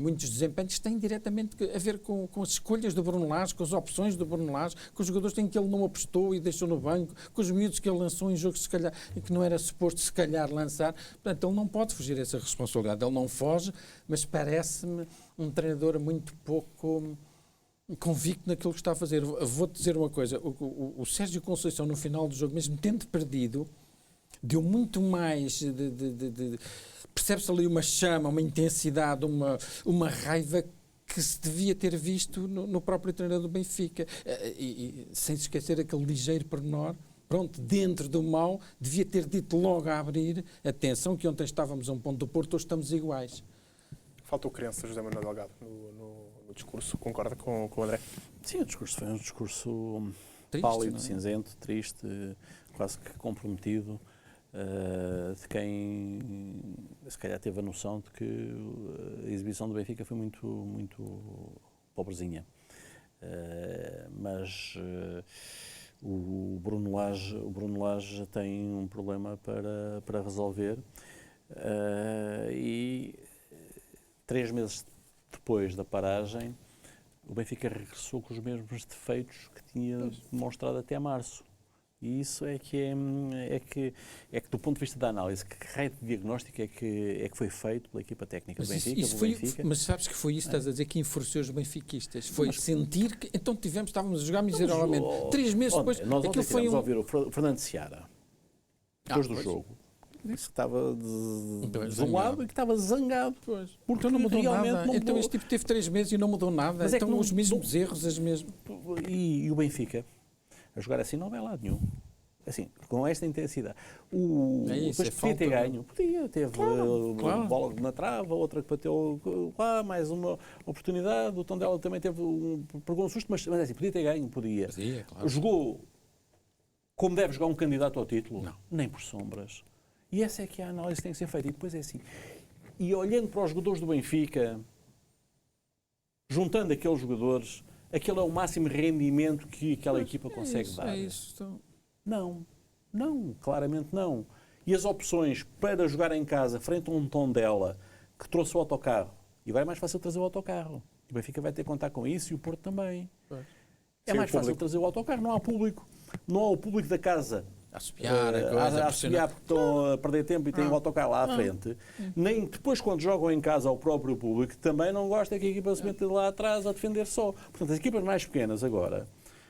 muitos desempenhos que têm diretamente a ver com as escolhas do Bruno Lage, com as opções do Bruno Lage, com os jogadores em que ele não apostou e deixou no banco, com os miúdos que ele lançou em jogos que não era suposto se calhar lançar. Portanto, ele não pode fugir a essa responsabilidade, ele não foge, mas parece-me um treinador muito pouco convicto naquilo que está a fazer. Vou-te dizer uma coisa, o Sérgio Conceição no final do jogo, mesmo tendo perdido, deu muito mais percebe-se ali uma chama, uma intensidade, uma raiva que se devia ter visto no próprio treinador do Benfica, e sem se esquecer aquele ligeiro pormenor, pronto, dentro do mal, devia ter dito logo a abrir, atenção que ontem estávamos a um ponto do Porto, hoje estamos iguais. Faltou crença, José Manuel Delgado, no discurso. Concorda com o André? Sim, o discurso foi um discurso triste, pálido, não é? cinzento, triste, quase que comprometido, de quem se calhar teve a noção de que a exibição do Benfica foi muito, muito pobrezinha. Mas o Bruno Lage tem um problema para resolver, e 3 meses depois da paragem, o Benfica regressou com os mesmos defeitos que tinha demonstrado até março. E isso é que do ponto de vista da análise, que raio de diagnóstico é que foi feito pela equipa técnica do Benfica? Mas sabes que foi isso, estás a dizer, que enfureceu os benfiquistas? Foi sentir que... Então estávamos a jogar miseravelmente. 3 meses depois... Nós ontem tivemos a ouvir o Fernando Seara, depois do jogo. Disse que estava desolado e que estava zangado. Pois. Porque Então não mudou realmente nada. Então este tipo teve 3 meses e não mudou nada. Mas então os mesmos erros, as mesmas... E o Benfica, a jogar assim, não vai lá nenhum. Assim, com esta intensidade. Depois podia ter ganho. Teve bola na trava, outra que bateu lá, mais uma oportunidade. O Tondela também pegou um susto, mas assim, podia ter ganho, podia. Claro. Jogou como deve jogar um candidato ao título? Não. Nem por sombras. E essa é que é a análise que tem que ser feita. E depois é assim. E olhando para os jogadores do Benfica, juntando aqueles jogadores, aquele é o máximo rendimento que aquela equipa consegue dar. Não, claramente não. E as opções para jogar em casa, frente a um Tondela, que trouxe o autocarro, e vai mais fácil trazer o autocarro. O Benfica vai ter que contar com isso e o Porto também. É mais fácil trazer o autocarro, não há público. Não há o público da casa a assobiar porque estão a perder tempo e têm o autocarro lá à frente. Nem depois, quando jogam em casa ao próprio público, também não gosta que a equipa se meta lá atrás a defender só. Portanto, as equipas mais pequenas agora,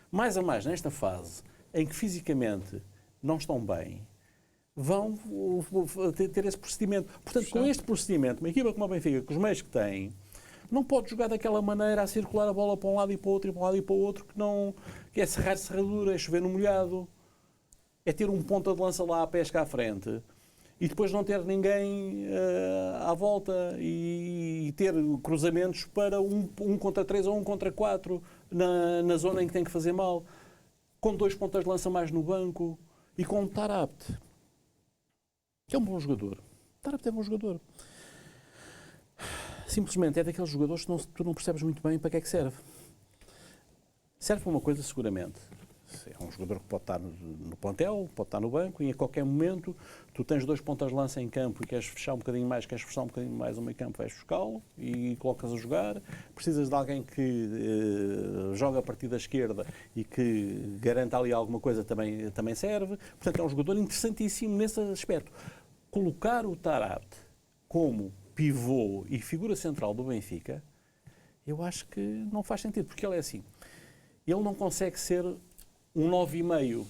mais a mais nesta fase, em que fisicamente não estão bem, vão ter esse procedimento. Portanto, com este procedimento, uma equipa como a Benfica, com os meios que tem, não pode jogar daquela maneira a circular a bola para um lado e para o outro, e para um lado e para o outro, que é serrar serradura, é chover no molhado. É ter um ponta de lança lá à pesca à frente e depois não ter ninguém à volta e ter cruzamentos para um contra 3 ou 1 contra 4 na zona em que tem que fazer mal, com 2 pontas de lança mais no banco e com o Taarabt, que é um bom jogador. Taarabt é bom jogador. simplesmente é daqueles jogadores que tu não percebes muito bem para que é que serve. Serve para uma coisa, seguramente. É um jogador que pode estar no plantel, pode estar no banco, e a qualquer momento tu tens 2 pontas de lança em campo e queres fechar um bocadinho mais, queres forçar um bocadinho mais o meio campo, vais buscá-lo e colocas a jogar. Precisas de alguém que joga a partir da esquerda e que garanta ali alguma coisa, também serve. Portanto, é um jogador interessantíssimo nesse aspecto. Colocar o Taarabt como pivô e figura central do Benfica, eu acho que não faz sentido, porque ele é assim. Ele não consegue ser um 9,5,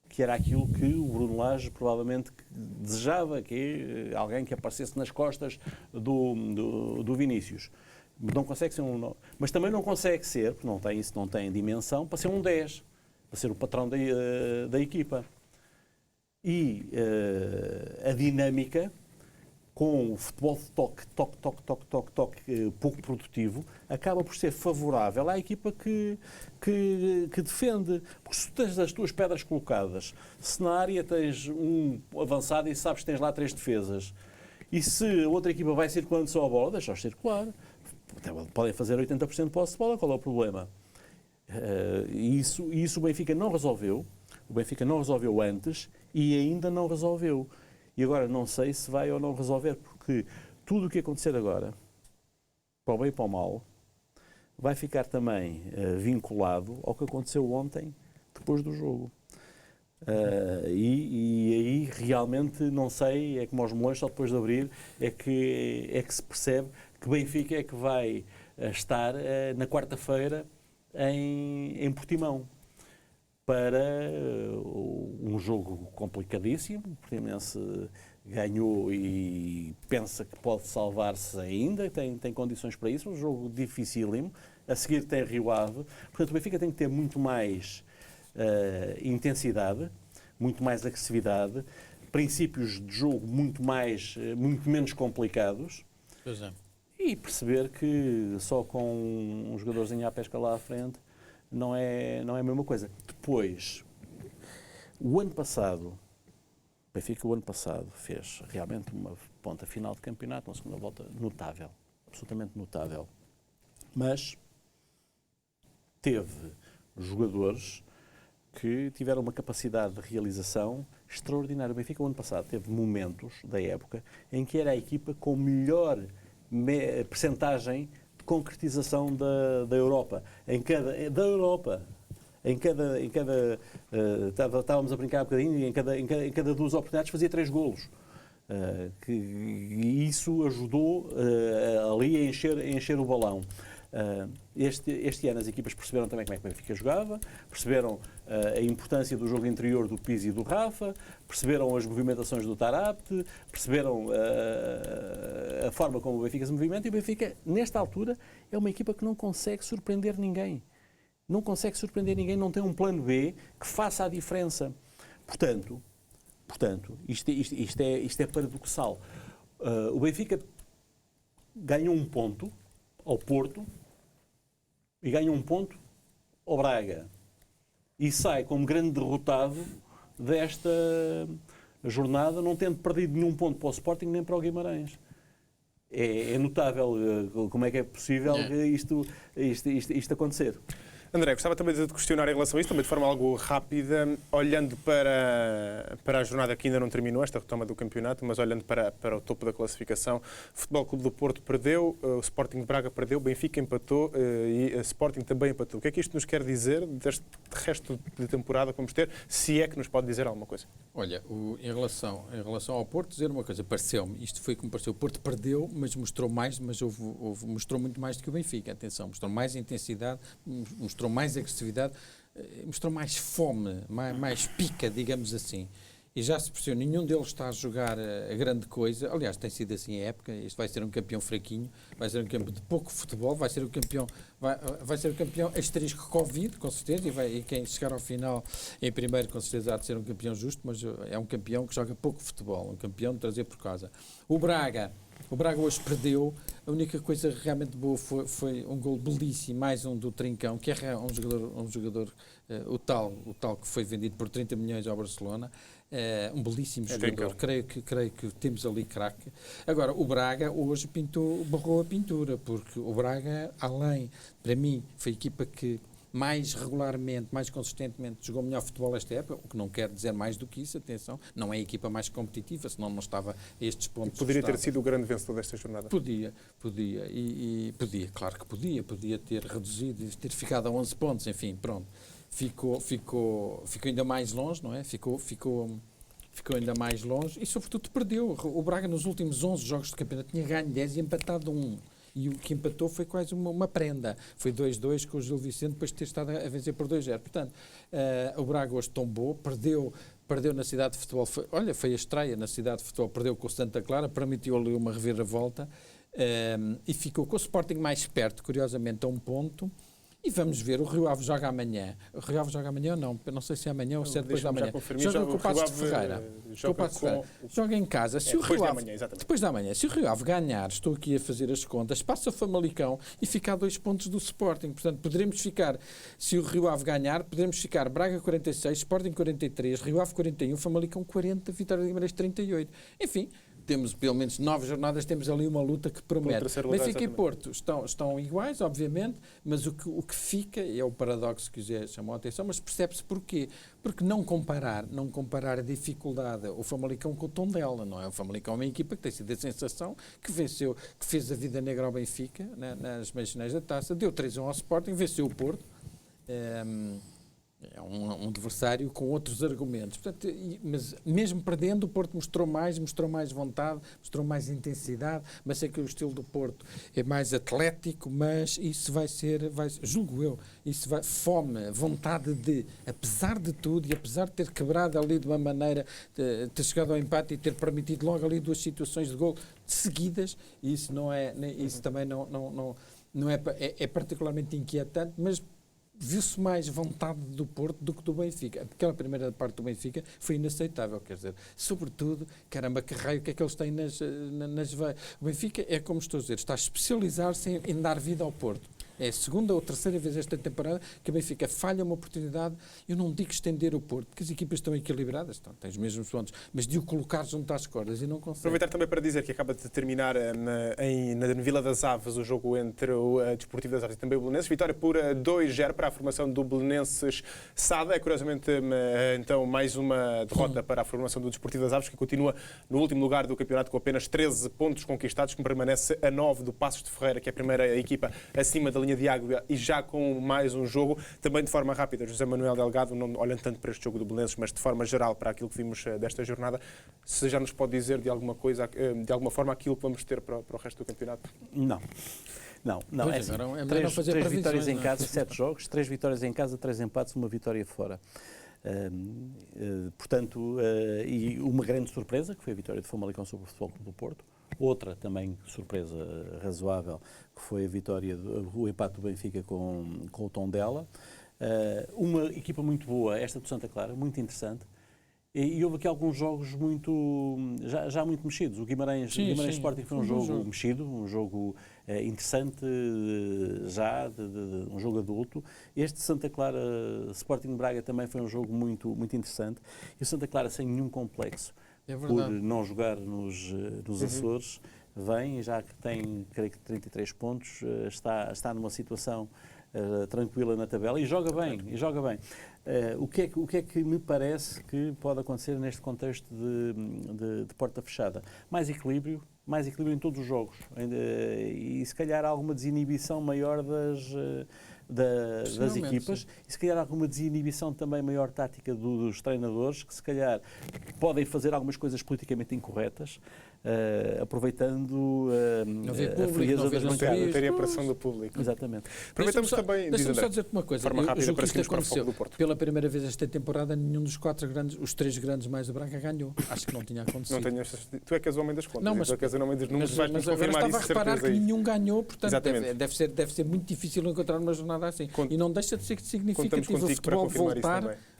que era aquilo que o Bruno Lage provavelmente desejava, que é alguém que aparecesse nas costas do Vinícius. Não consegue ser um 9, mas também não consegue ser, porque não tem dimensão, para ser um 10, para ser o patrão da equipa. E a dinâmica, com o futebol de toque, pouco produtivo, acaba por ser favorável à equipa que defende. Porque se tu tens as tuas pedras colocadas, se na área tens um avançado e sabes que tens lá 3 defesas, e se a outra equipa vai circulando só a bola, deixa-os circular. Podem fazer 80% de posse de bola, qual é o problema? E isso o Benfica não resolveu. O Benfica não resolveu antes e ainda não resolveu. E agora não sei se vai ou não resolver, porque tudo o que acontecer agora, para o bem e para o mal, vai ficar também vinculado ao que aconteceu ontem, depois do jogo. E aí realmente não sei, é como aos melões, só depois de abrir, é que se percebe que Benfica é que vai estar na quarta-feira em Portimão, para um jogo complicadíssimo. O Portimonense ganhou e pensa que pode salvar-se ainda, tem condições para isso, um jogo dificílimo. A seguir tem Rio Ave. Portanto, o Benfica tem que ter muito mais intensidade, muito mais agressividade, princípios de jogo muito menos complicados. Pois é. E perceber que só com um jogadorzinho à pesca lá à frente não é a mesma coisa. Depois, o Benfica o ano passado fez realmente uma ponta final de campeonato, uma segunda volta notável, absolutamente notável. Mas teve jogadores que tiveram uma capacidade de realização extraordinária. O Benfica o ano passado teve momentos da época em que era a equipa com melhor percentagem de concretização da Europa. Estávamos a brincar um bocadinho, e em cada 2 oportunidades fazia 3 golos. E isso ajudou ali a encher o balão. Este ano as equipas perceberam também como é que o Benfica jogava, perceberam a importância do jogo interior do Pizzi e do Rafa, perceberam as movimentações do Taarabt, perceberam a forma como o Benfica se movimenta, e o Benfica, nesta altura, é uma equipa que não consegue surpreender ninguém. Não consegue surpreender ninguém, não tem um plano B que faça a diferença. Portanto isto é paradoxal. O Benfica ganhou um ponto ao Porto e ganha um ponto ao Braga e sai como grande derrotado desta jornada, não tendo perdido nenhum ponto para o Sporting nem para o Guimarães. É notável como é que é possível isto acontecer. André, gostava também de te questionar em relação a isso, também de forma algo rápida, olhando para a jornada que ainda não terminou, esta retoma do campeonato, mas olhando para o topo da classificação. O Futebol Clube do Porto perdeu, o Sporting de Braga perdeu, o Benfica empatou e o Sporting também empatou. O que é que isto nos quer dizer deste resto de temporada que vamos ter, se é que nos pode dizer alguma coisa? Olha, em relação ao Porto, dizer uma coisa, pareceu-me, isto foi como pareceu, o Porto perdeu, mas mostrou mais, mostrou muito mais do que o Benfica, atenção, mostrou mais intensidade, mostrou mais agressividade, mostrou mais fome, mais pica, digamos assim. E já se percebeu, nenhum deles está a jogar a grande coisa. Aliás, tem sido assim a época. Este vai ser um campeão fraquinho, vai ser um campeão de pouco futebol, vai ser o campeão asterisco Covid, com certeza, e quem chegar ao final em primeiro, com certeza, há de ser um campeão justo, mas é um campeão que joga pouco futebol, um campeão de trazer por casa. O Braga hoje perdeu. A única coisa realmente boa foi um gol belíssimo, mais um do Trincão, que é um jogador o tal que foi vendido por 30 milhões ao Barcelona. Um belíssimo jogador. Trincão. Creio que temos ali craque. Agora, o Braga hoje borrou a pintura, porque o Braga, além, para mim, foi a equipa que mais regularmente, mais consistentemente jogou melhor futebol esta época, o que não quer dizer mais do que isso, atenção, não é a equipa mais competitiva, senão não estava a estes pontos. Poderia ter sido o grande vencedor desta jornada. Podia, claro que podia ter reduzido, ter ficado a 11 pontos, enfim, pronto. Ficou ainda mais longe, não é? Ficou ainda mais longe e, sobretudo, perdeu. O Braga, nos últimos 11 jogos de campeonato, tinha ganho 10 e empatado 1. E o que empatou foi quase uma prenda. Foi 2-2 com o Gil Vicente, depois de ter estado a vencer por 2-0. Portanto, o Braga hoje tombou, perdeu na cidade de futebol. Foi a estreia na cidade de futebol, perdeu com o Santa Clara, permitiu ali uma reviravolta e ficou com o Sporting mais perto, curiosamente, a 1 ponto. E vamos ver, o Rio Ave joga amanhã. O Rio Ave joga amanhã ou não sei se é amanhã ou se é depois da manhã. Joga com o Passos de Ferreira. Joga em casa. Se o Rio Ave, depois da manhã. Se o Rio Ave ganhar, estou aqui a fazer as contas, passa o Famalicão e fica a 2 pontos do Sporting. Portanto, poderemos ficar, se o Rio Ave ganhar, poderemos ficar Braga 46, Sporting 43, Rio Ave 41, Famalicão 40, Vitória de Guimarães 38. Enfim, temos pelo menos 9 jornadas, temos ali uma luta que promete. Benfica e Porto estão iguais, obviamente, mas o que fica, é o paradoxo que o chamou a atenção, mas percebe-se porquê. Porque não comparar a dificuldade, o Famalicão com o Tondela, não é? O Famalicão é uma equipa que tem sido a sensação, que venceu, que fez a vida negra ao Benfica, nas meias finais da Taça, deu 3-1 ao Sporting, venceu o Porto. É um adversário com outros argumentos. Portanto, mas mesmo perdendo, o Porto mostrou mais vontade, mostrou mais intensidade, mas sei que o estilo do Porto é mais atlético, mas isso julgo eu, fome, vontade de, apesar de tudo e apesar de ter quebrado ali de uma maneira, ter chegado ao empate e ter permitido logo ali 2 situações de gol seguidas, isso também não é particularmente inquietante, mas viu-se mais vontade do Porto do que do Benfica. Aquela primeira parte do Benfica foi inaceitável, quer dizer, sobretudo, caramba, que raio, o que é que eles têm nas veias. O Benfica é, como estou a dizer, está a especializar-se em dar vida ao Porto. É a segunda ou terceira vez esta temporada que o Benfica falha uma oportunidade, eu não digo estender o Porto, porque as equipas estão equilibradas, têm os mesmos pontos, mas de o colocar junto às cordas e não consegue. Aproveitar também para dizer que acaba de terminar na Vila das Aves o jogo entre o Desportivo das Aves e também o Belenenses. Vitória por 2-0 para a formação do Belenenses Sada. É curiosamente então mais uma derrota para a formação do Desportivo das Aves, que continua no último lugar do campeonato com apenas 13 pontos conquistados, que permanece a 9 do Passos de Ferreira, que é a primeira equipa acima da linha de água e já com mais um jogo. Também de forma rápida, José Manuel Delgado, não olhando tanto para este jogo do Belenenses, mas de forma geral para aquilo que vimos desta jornada, se já nos pode dizer de alguma forma aquilo que vamos ter para o resto do campeonato? Não. É assim, três vitórias em casa, 7 jogos, 3 vitórias em casa, 3 empates, 1 vitória fora. Portanto, e uma grande surpresa, que foi a vitória do Famalicão sobre o Futebol Clube do Porto. Outra também surpresa razoável, que foi a vitória, o empate do Benfica com o Tondela. Uma equipa muito boa, esta do Santa Clara, muito interessante. E houve aqui alguns jogos já muito mexidos. O Guimarães Sporting foi um jogo mexido, um jogo interessante, um jogo adulto. Este Santa Clara Sporting Braga também foi um jogo muito interessante. E o Santa Clara sem nenhum complexo. Por não jogar nos Açores, vem, já que tem, creio que 33 pontos, está numa situação tranquila na tabela e joga bem. O que é que me parece que pode acontecer neste contexto de porta fechada? Mais equilíbrio em todos os jogos e se calhar alguma desinibição maior das equipas, sim. E se calhar alguma desinibição também maior tática dos treinadores, que se calhar podem fazer algumas coisas politicamente incorretas, aproveitando a frieza das bancadas. Terem a pressão do público. Exatamente. Aproveitamos também... Deixa-me só dizer-te uma coisa. Forma rápida para seguirmos para o foco do Porto. Pela primeira vez esta temporada, nenhum dos 4 grandes, os 3 grandes mais do Braga ganhou. Acho que não tinha acontecido. Tu é que és o homem das contas. Não, mas, tu é que és o homem dos números. Mas agora estava a reparar que nenhum ganhou, portanto deve ser muito difícil encontrar uma jornada assim. E não deixa de ser significativo o futebol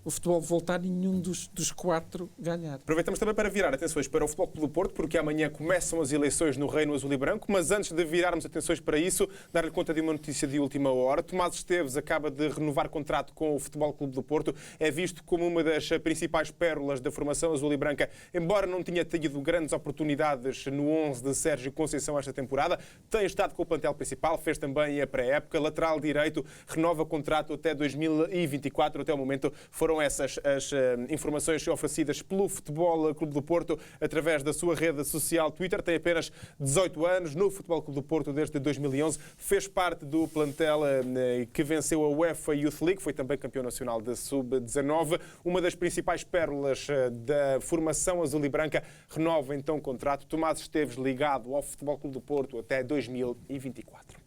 o futebol voltar e nenhum dos 4 ganhar. Aproveitamos também para virar atenções para o Futebol Clube do Porto, porque amanhã começam as eleições no Reino Azul e Branco, mas antes de virarmos atenções para isso, dar-lhe conta de uma notícia de última hora. Tomás Esteves acaba de renovar contrato com o Futebol Clube do Porto. É visto como uma das principais pérolas da formação azul e branca, embora não tenha tido grandes oportunidades no 11 de Sérgio Conceição esta temporada. Tem estado com o plantel principal, fez também a pré-época. Lateral direito, renova contrato até 2024. Até o momento foram essas as informações oferecidas pelo Futebol Clube do Porto através da sua rede social Twitter. Tem apenas 18 anos no Futebol Clube do Porto desde 2011. Fez parte do plantel que venceu a UEFA Youth League. Foi também campeão nacional de Sub-19. Uma das principais pérolas da formação azul e branca renova então o contrato. Tomás Esteves ligado ao Futebol Clube do Porto até 2024.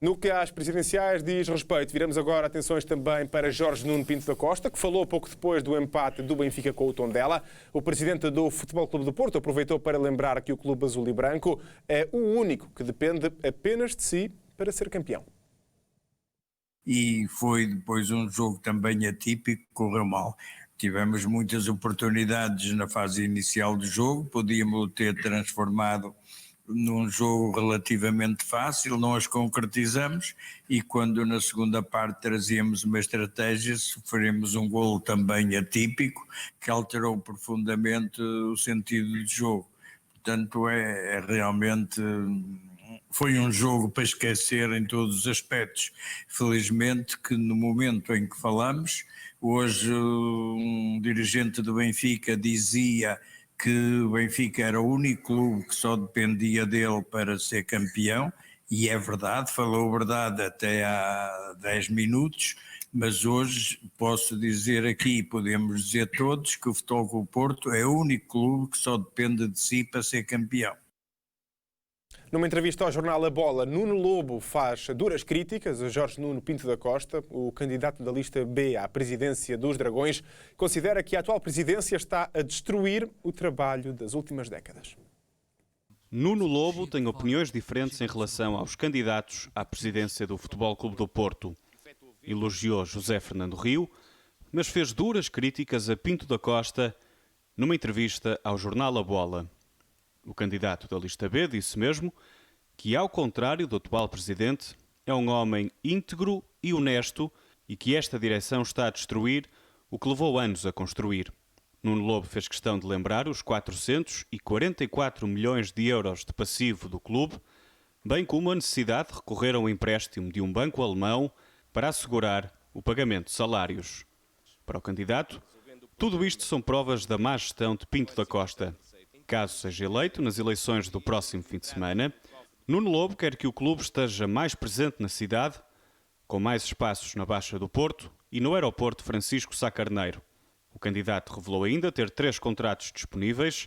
No que às presidenciais diz respeito, viramos agora atenções também para Jorge Nuno Pinto da Costa, que falou pouco depois do empate do Benfica com o Tondela. O presidente do Futebol Clube do Porto aproveitou para lembrar que o clube azul e branco é o único que depende apenas de si para ser campeão. E foi depois um jogo também atípico, correu mal. Tivemos muitas oportunidades na fase inicial do jogo, podíamos ter transformado num jogo relativamente fácil, não as concretizamos e quando na segunda parte trazíamos uma estratégia, sofremos um golo também atípico que alterou profundamente o sentido do jogo. Portanto, realmente foi um jogo para esquecer em todos os aspectos. Felizmente que no momento em que falamos, hoje um dirigente do Benfica dizia que o Benfica era o único clube que só dependia dele para ser campeão, e é verdade, falou verdade até há 10 minutos, mas hoje posso dizer aqui, podemos dizer todos, que o Futebol Clube do Porto é o único clube que só depende de si para ser campeão. Numa entrevista ao jornal A Bola, Nuno Lobo faz duras críticas a Jorge Nuno Pinto da Costa, o candidato da lista B à presidência dos Dragões. Considera que a atual presidência está a destruir o trabalho das últimas décadas. Nuno Lobo tem opiniões diferentes em relação aos candidatos à presidência do Futebol Clube do Porto. Elogiou José Fernando Rio, mas fez duras críticas a Pinto da Costa numa entrevista ao jornal A Bola. O candidato da lista B disse mesmo que, ao contrário do atual presidente, é um homem íntegro e honesto e que esta direção está a destruir o que levou anos a construir. Nuno Lobo fez questão de lembrar os 444 milhões de euros de passivo do clube, bem como a necessidade de recorrer a um empréstimo de um banco alemão para assegurar o pagamento de salários. Para o candidato, tudo isto são provas da má gestão de Pinto da Costa. Caso seja eleito nas eleições do próximo fim de semana, Nuno Lobo quer que o clube esteja mais presente na cidade, com mais espaços na Baixa do Porto e no aeroporto Francisco Sá Carneiro. O candidato revelou ainda ter 3 contratos disponíveis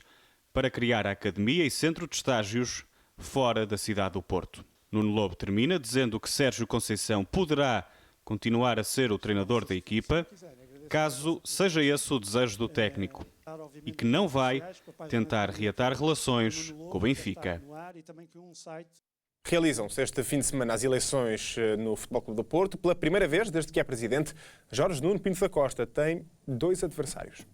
para criar a academia e centro de estágios fora da cidade do Porto. Nuno Lobo termina dizendo que Sérgio Conceição poderá continuar a ser o treinador da equipa, caso seja esse o desejo do técnico, e que não vai tentar reatar relações com o Benfica. Realizam-se este fim de semana as eleições no Futebol Clube do Porto. Pela primeira vez, desde que é presidente, Jorge Nuno Pinto da Costa tem 2 adversários.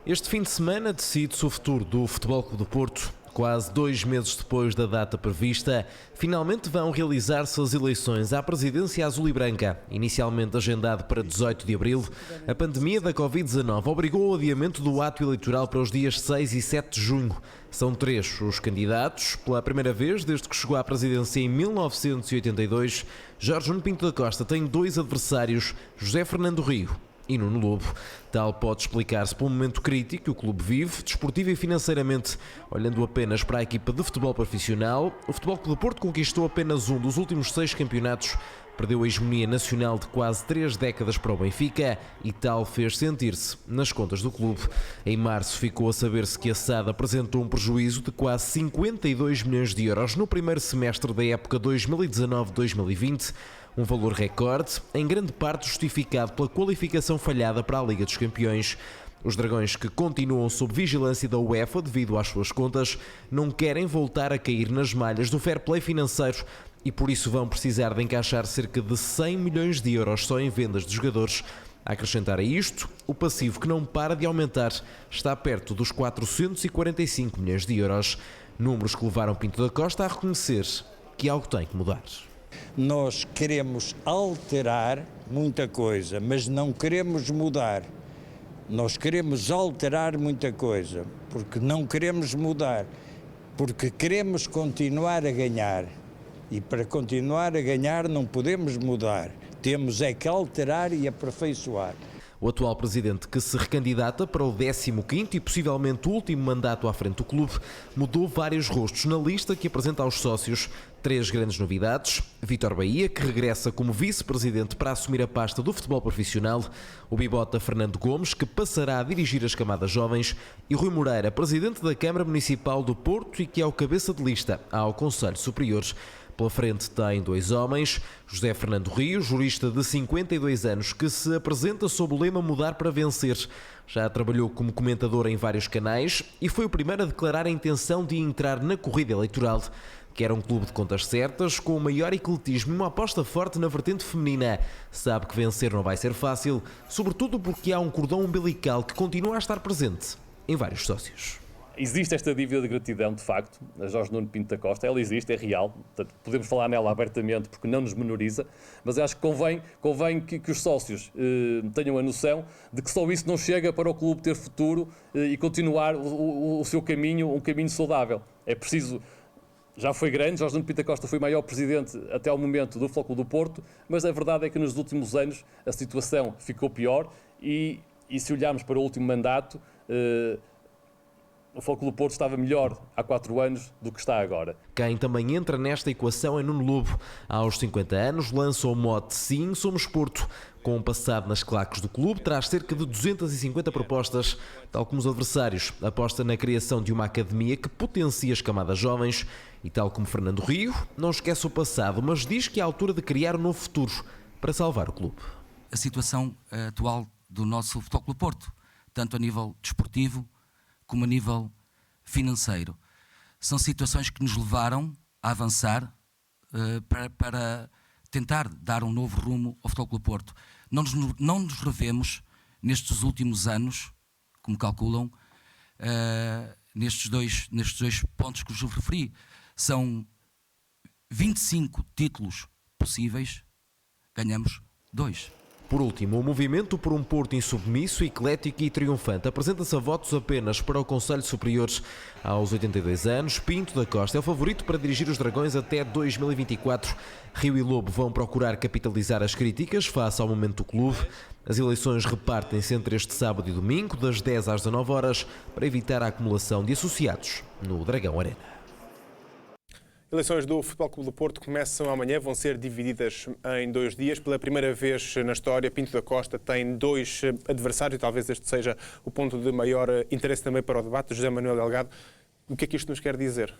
Este fim de semana decide-se o futuro do Futebol Clube do Porto. Quase 2 meses depois da data prevista, finalmente vão realizar-se as eleições à presidência azul e branca. Inicialmente agendado para 18 de abril, a pandemia da Covid-19 obrigou ao adiamento do ato eleitoral para os dias 6 e 7 de junho. São 3 os candidatos. Pela primeira vez, desde que chegou à presidência em 1982, Jorge Nuno Pinto da Costa tem 2 adversários, José Fernando Rio e Nuno Lobo. Tal pode explicar-se por um momento crítico que o clube vive, desportivo e financeiramente. Olhando apenas para a equipa de futebol profissional, o Futebol Clube do Porto conquistou apenas um dos últimos 6 campeonatos, perdeu a hegemonia nacional de quase 3 décadas para o Benfica e tal fez sentir-se nas contas do clube. Em março ficou a saber-se que a SAD apresentou um prejuízo de quase 52 milhões de euros no primeiro semestre da época 2019-2020, um valor recorde, em grande parte justificado pela qualificação falhada para a Liga dos Campeões. Os Dragões, que continuam sob vigilância da UEFA devido às suas contas, não querem voltar a cair nas malhas do fair play financeiro e por isso vão precisar de encaixar cerca de 100 milhões de euros só em vendas de jogadores. A acrescentar a isto, o passivo, que não para de aumentar, está perto dos 445 milhões de euros. Números que levaram Pinto da Costa a reconhecer que algo tem que mudar. Nós queremos alterar muita coisa, mas não queremos mudar. Nós queremos alterar muita coisa, porque não queremos mudar, porque queremos continuar a ganhar. E para continuar a ganhar não podemos mudar. Temos é que alterar e aperfeiçoar. O atual presidente, que se recandidata para o 15º e possivelmente último mandato à frente do clube, mudou vários rostos na lista que apresenta aos sócios. 3 grandes novidades: Vítor Bahia, que regressa como vice-presidente para assumir a pasta do futebol profissional, o bibota Fernando Gomes, que passará a dirigir as camadas jovens, e Rui Moreira, presidente da Câmara Municipal do Porto e que é o cabeça de lista ao Conselho Superior. Pela frente tem 2 homens: José Fernando Rio, jurista de 52 anos, que se apresenta sob o lema Mudar para Vencer. Já trabalhou como comentador em vários canais e foi o primeiro a declarar a intenção de entrar na corrida eleitoral. Quer um clube de contas certas, com o maior ecletismo e uma aposta forte na vertente feminina. Sabe que vencer não vai ser fácil, sobretudo porque há um cordão umbilical que continua a estar presente em vários sócios. Existe esta dívida de gratidão, de facto, a Jorge Nuno Pinto da Costa. Ela existe, é real, portanto, podemos falar nela abertamente porque não nos menoriza, mas acho que convém que os sócios tenham a noção de que só isso não chega para o clube ter futuro e continuar o seu caminho, um caminho saudável. É preciso... Já foi grande, Jorge Nuno Pinto da Costa foi o maior presidente até ao momento do Futebol Clube do Porto, mas a verdade é que nos últimos anos a situação ficou pior e se olharmos para o último mandato... O Futebol Clube do Porto estava melhor há 4 anos do que está agora. Quem também entra nesta equação é Nuno Lobo. Aos 50 anos lança o mote Sim, Somos Porto. Com um passado nas claques do clube, traz cerca de 250 propostas. Tal como os adversários, aposta na criação de uma academia que potencia as camadas jovens. E tal como Fernando Rio, não esquece o passado, mas diz que é a altura de criar um novo futuro para salvar o clube. A situação atual do nosso Futebol Clube do Porto, tanto a nível desportivo como a nível financeiro. São situações que nos levaram a avançar para tentar dar um novo rumo ao Futebol Clube do Porto. Não nos revemos nestes últimos anos, como calculam, nestes dois pontos que vos referi. São 25 títulos possíveis, ganhamos 2. Por último, o movimento por um Porto insubmisso, eclético e triunfante apresenta-se a votos apenas para o Conselho Superior. Aos 82 anos, Pinto da Costa é o favorito para dirigir os Dragões até 2024. Rio e Lobo vão procurar capitalizar as críticas face ao momento do clube. As eleições repartem-se entre este sábado e domingo, das 10 às 19 horas, para evitar a acumulação de associados no Dragão Arena. Eleições do Futebol Clube do Porto começam amanhã, vão ser divididas em 2 dias. Pela primeira vez na história, Pinto da Costa tem 2 adversários, e talvez este seja o ponto de maior interesse também para o debate. José Manuel Delgado, o que é que isto nos quer dizer?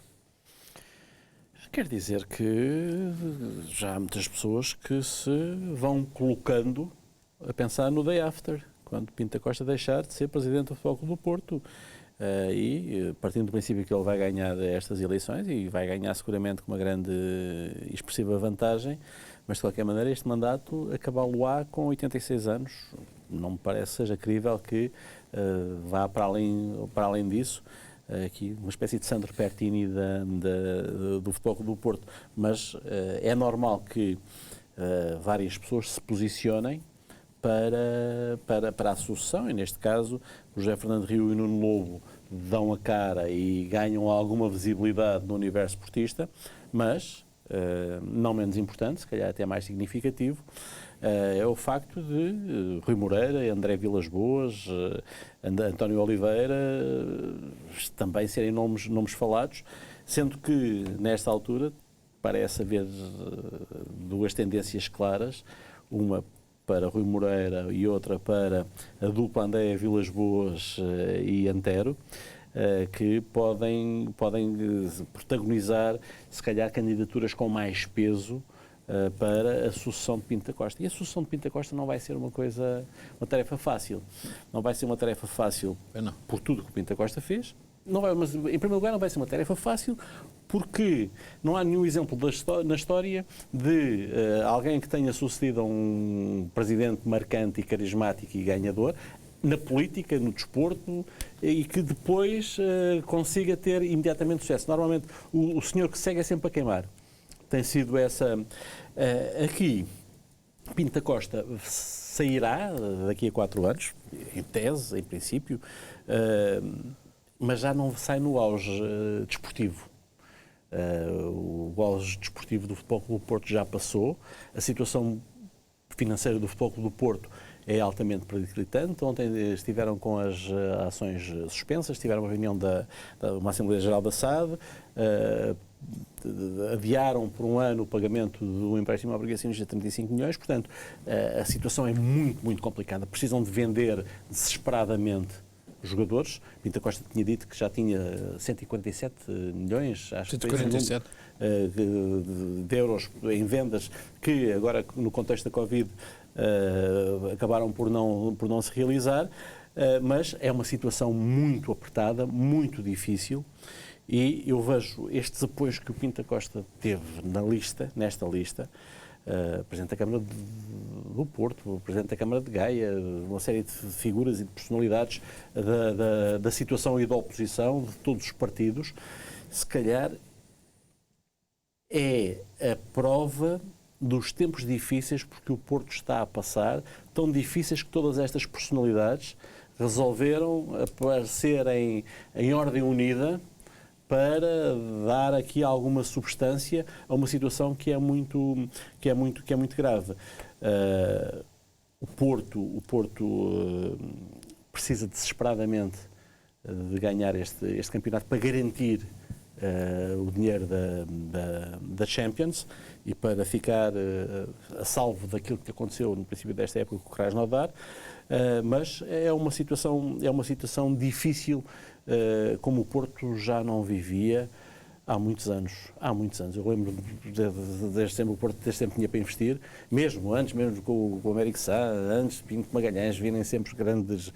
Quer dizer que já há muitas pessoas que se vão colocando a pensar no day after, quando Pinto da Costa deixar de ser presidente do Futebol Clube do Porto. E partindo do princípio que ele vai ganhar estas eleições e vai ganhar seguramente com uma grande e expressiva vantagem, mas de qualquer maneira este mandato acabá-lo-á com 86 anos. Não me parece seja crível que vá para além disso, aqui uma espécie de Sandro Pertini do Futebol Clube do Porto, mas é normal que várias pessoas se posicionem para a sucessão, e neste caso o José Fernando Rio e o Nuno Lobo dão a cara e ganham alguma visibilidade no universo portista, mas, não menos importante, se calhar até mais significativo, é o facto de Rui Moreira, André Vilas Boas, António Oliveira também serem nomes falados, sendo que nesta altura parece haver 2 tendências claras, uma para Rui Moreira e outra para a dupla André Vilas Boas e Antero, que podem protagonizar, se calhar, candidaturas com mais peso para a sucessão de Pinto da Costa. E a sucessão de Pinto da Costa não vai ser uma tarefa fácil. Não vai ser uma tarefa fácil por tudo que o Pinto da Costa fez. Não vai, mas, em primeiro lugar, não vai ser uma tarefa fácil porque não há nenhum exemplo na história de alguém que tenha sucedido a um presidente marcante e carismático e ganhador na política, no desporto, e que depois consiga ter imediatamente sucesso. Normalmente o senhor que segue é sempre a queimar. Tem sido essa... aqui, Pinto da Costa sairá daqui a 4 anos, em tese, em princípio, mas já não sai no auge desportivo. O auge desportivo do Futebol Clube do Porto já passou, a situação financeira do Futebol Clube do Porto é altamente periclitante. Ontem estiveram com as ações suspensas, tiveram uma reunião da uma Assembleia Geral da SAD, adiaram por um ano o pagamento do empréstimo obrigacionista de 35 milhões, portanto a situação é muito, muito complicada. Precisam de vender desesperadamente os jogadores. Pinto da Costa tinha dito que já tinha 147 milhões, acho 147. De euros em vendas, que agora no contexto da Covid acabaram por não se realizar, mas é uma situação muito apertada, muito difícil, e eu vejo estes apoios que o Pinto da Costa teve nesta lista, Presidente da Câmara do Porto, Presidente da Câmara de Gaia, uma série de figuras e de personalidades da situação e da oposição de todos os partidos, se calhar é a prova dos tempos difíceis porque o Porto está a passar, tão difíceis que todas estas personalidades resolveram aparecer em ordem unida para dar aqui alguma substância a uma situação que é muito grave. O Porto precisa desesperadamente de ganhar este campeonato para garantir o dinheiro da Champions e para ficar a salvo daquilo que aconteceu no princípio desta época com o Krasnodar, mas é uma situação difícil, como o Porto já não vivia há muitos anos. Eu lembro desde sempre o Porto tinha para investir, mesmo com o Américo Sá, antes de Pinto Magalhães, virem sempre grandes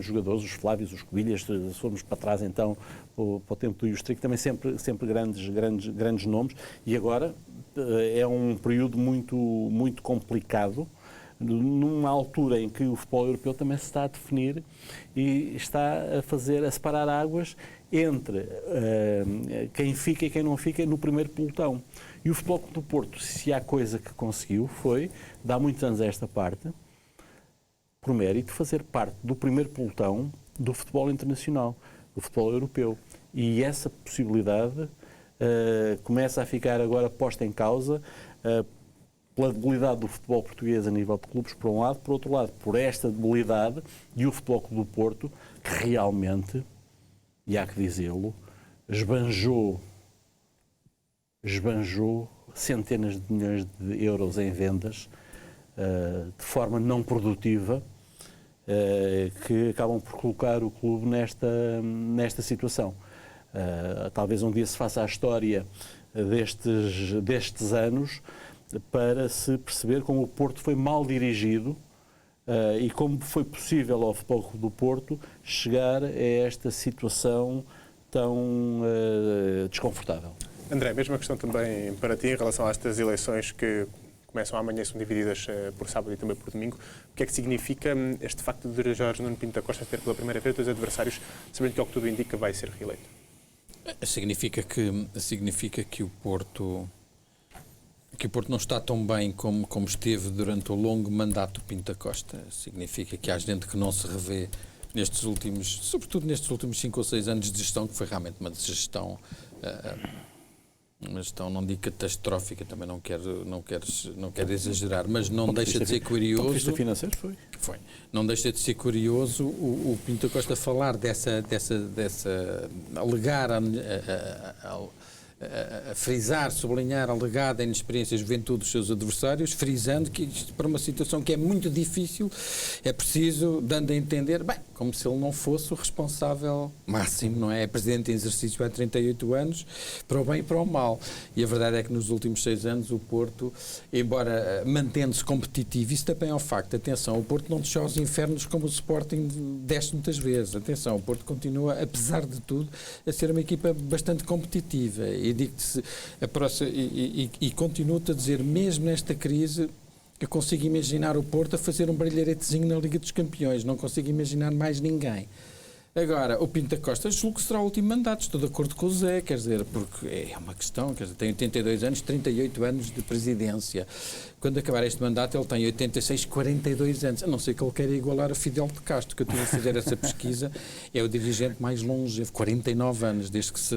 jogadores, os Flávios, os Cobilhas, se formos para trás então para o tempo do Iustric, também sempre grandes nomes, e agora é um período muito complicado, numa altura em que o futebol europeu também se está a definir e está a separar águas entre quem fica e quem não fica no primeiro pelotão. E o Futebol Clube do Porto, se há coisa que conseguiu, foi, de há muitos anos a esta parte, por mérito, fazer parte do primeiro pelotão do futebol internacional, do futebol europeu. E essa possibilidade começa a ficar agora posta em causa pela debilidade do futebol português a nível de clubes, por um lado, por outro lado, por esta debilidade e o Futebol Clube do Porto, que realmente, e há que dizê-lo, esbanjou centenas de milhões de euros em vendas de forma não produtiva, que acabam por colocar o clube nesta situação. Talvez um dia se faça a história destes anos para se perceber como o Porto foi mal dirigido e como foi possível ao Futebol Clube do Porto chegar a esta situação tão desconfortável. André, mesma questão também para ti em relação a estas eleições que começam amanhã e são divididas por sábado e também por domingo. O que é que significa este facto de Jorge Nuno Pinto da Costa ter pela primeira vez dois adversários, sabendo que, ao que tudo indica, vai ser reeleito? Significa que o Porto não está tão bem como esteve durante o longo mandato do Pinto da Costa. Significa que há gente que não se revê sobretudo nestes últimos 5 ou 6 anos de gestão, que foi realmente uma gestão, não digo catastrófica, também não quero exagerar, mas não deixa de ser curioso. Do ponto de vista financeiro foi. Não deixa de ser curioso o Pinto da Costa falar alegar a frisar, sublinhar a alegada inexperiência e juventude dos seus adversários, frisando que isto, para uma situação que é muito difícil, é preciso, dando a entender, como se ele não fosse o responsável máximo, não é? É presidente em exercício há 38 anos, para o bem e para o mal. E a verdade é que nos últimos 6 anos o Porto, embora mantendo-se competitivo, isso também é um facto. Atenção, o Porto não desceu aos infernos como o Sporting desce muitas vezes. Atenção, o Porto continua, apesar de tudo, a ser uma equipa bastante competitiva. E digo-te, e continuo-te a dizer, mesmo nesta crise, eu consigo imaginar o Porto a fazer um brilharetezinho na Liga dos Campeões. Não consigo imaginar mais ninguém. Agora, o Pinto da Costa, julgo que será o último mandato. Estou de acordo com o Zé, quer dizer, porque é uma questão, quer dizer, tem 82 anos, 38 anos de presidência. Quando acabar este mandato, ele tem 86, 42 anos. A não ser que ele queira igualar a Fidel de Castro, que eu tive a fazer essa pesquisa, é o dirigente mais longevo, 49 anos, desde que se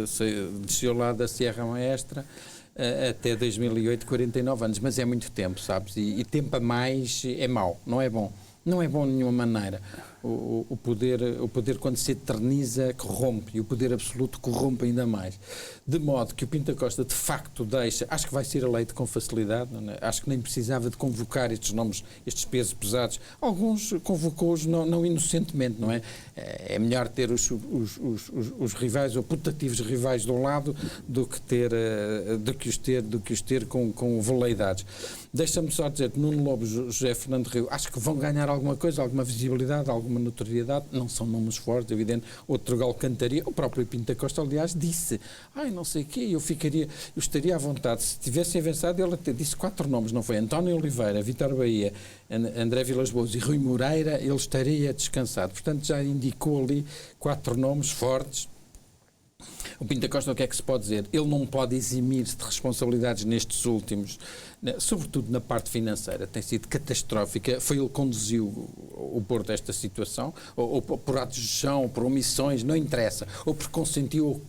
desceu lá da Sierra Maestra até 2008, 49 anos, mas é muito tempo, sabes? E tempo a mais é mau, não é bom. Não é bom de nenhuma maneira. O poder quando se eterniza, corrompe, e o poder absoluto corrompe ainda mais. De modo que o Pinto da Costa, de facto, deixa... Acho que vai ser eleito com facilidade, não é? Acho que nem precisava de convocar estes nomes, estes pesos pesados. Alguns convocou-os não inocentemente, não é? É melhor ter os rivais, ou putativos rivais de um lado, do que os ter com veleidades. Deixa-me só dizer que Nuno Lobo, José Fernando Rio, acho que vão ganhar alguma coisa, alguma visibilidade, alguma notoriedade, não são nomes fortes, evidente. Outro galo cantaria, o próprio Pinto da Costa, aliás, disse, não sei o quê, eu estaria à vontade, se tivessem avançado, ele até disse 4 nomes, não foi? António Oliveira, Vítor Bahia, André Vilas Boas e Rui Moreira, ele estaria descansado. Portanto, já indicou ali 4 nomes fortes. O Pinto da Costa, o que é que se pode dizer? Ele não pode eximir-se de responsabilidades nestes últimos, sobretudo na parte financeira, tem sido catastrófica. Foi ele que conduziu o Porto a esta situação, ou por atos de chão, ou por omissões, não interessa, ou porque consentiu, ou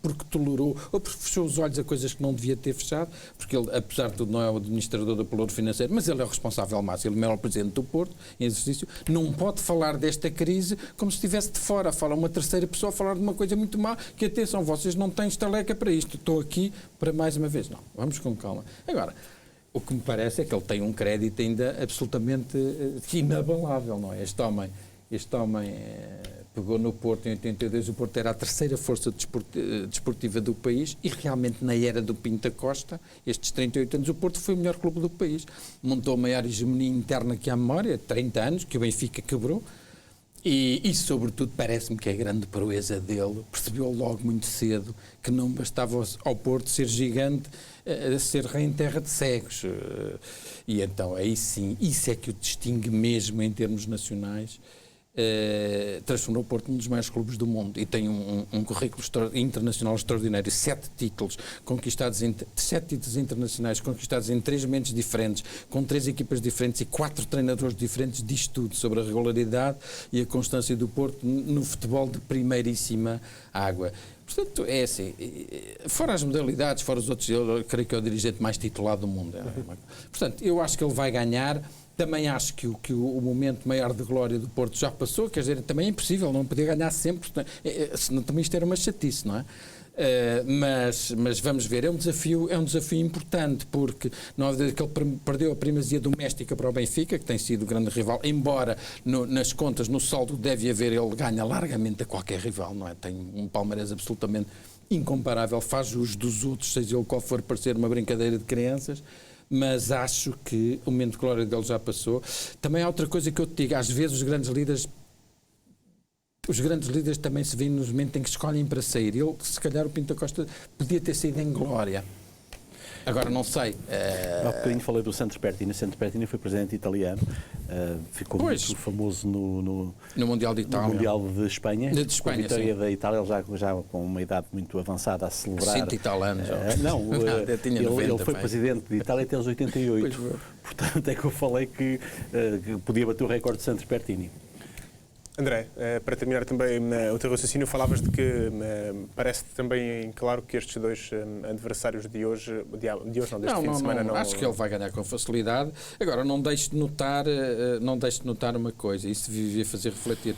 porque tolerou, ou porque fechou os olhos a coisas que não devia ter fechado, porque ele, apesar de tudo, não é o administrador do pelouro financeiro, mas ele é o responsável máximo, ele é o presidente do Porto, em exercício, não pode falar desta crise como se estivesse de fora, fala uma terceira pessoa, falar de uma coisa muito má, que atenção, vocês não têm estaleca para isto, estou aqui para mais uma vez. Não, vamos com calma. Agora, o que me parece é que ele tem um crédito ainda absolutamente inabalável, não é? Este homem pegou no Porto em 82, o Porto era a terceira força desportiva do país e realmente na era do Pinto da Costa, estes 38 anos, o Porto foi o melhor clube do país. Montou a maior hegemonia interna que há memória, 30 anos, que o Benfica quebrou. E sobretudo, parece-me que a grande proeza dele percebeu logo muito cedo que não bastava ao Porto ser gigante, ser rei em terra de cegos. E então, aí sim, isso é que o distingue mesmo em termos nacionais. Transformou o Porto num dos maiores clubes do mundo e tem um currículo internacional extraordinário, 7 títulos conquistados, 7 títulos internacionais conquistados em 3 momentos diferentes, com 3 equipas diferentes e 4 treinadores diferentes. Diz tudo sobre a regularidade e a constância do Porto no futebol de primeiríssima água. Portanto, é assim, fora as modalidades, fora os outros, eu creio que é o dirigente mais titulado do mundo. Portanto, eu acho que ele vai ganhar. Também acho que o momento maior de glória do Porto já passou, quer dizer, também é impossível, não poder ganhar sempre, senão também isto era uma chatice, não é? Mas vamos ver, é um desafio importante, porque não é que ele perdeu a primazia doméstica para o Benfica, que tem sido o grande rival, embora nas contas, no saldo deve haver, ele ganha largamente a qualquer rival, não é? Tem um palmarés absolutamente incomparável, faz jus dos outros, seja ele qual for, parecer uma brincadeira de crianças. Mas acho que o momento de glória dele já passou. Também há outra coisa que eu te digo, às vezes os grandes líderes também se veem no momento em que escolhem para sair. Ele, se calhar o Pinto da Costa podia ter saído em glória. Agora não sei. Há bocadinho falei do Santos Pertini. O Santos Pertini foi presidente italiano, ficou muito famoso no Mundial de Itália. No Mundial de Espanha. De Espanha, com a vitória sim. da Itália, ele já com uma idade muito avançada a celebrar. 100 e tal anos. Ele foi presidente de Itália até aos 88. Portanto, é que eu falei que podia bater o recorde de Santos Pertini. André, para terminar também o teu raciocínio, falavas de que parece também claro que estes 2 adversários de hoje, deste fim de semana não... Acho que ele vai ganhar com facilidade. Agora, não deixe de notar uma coisa, isso devia fazer refletir.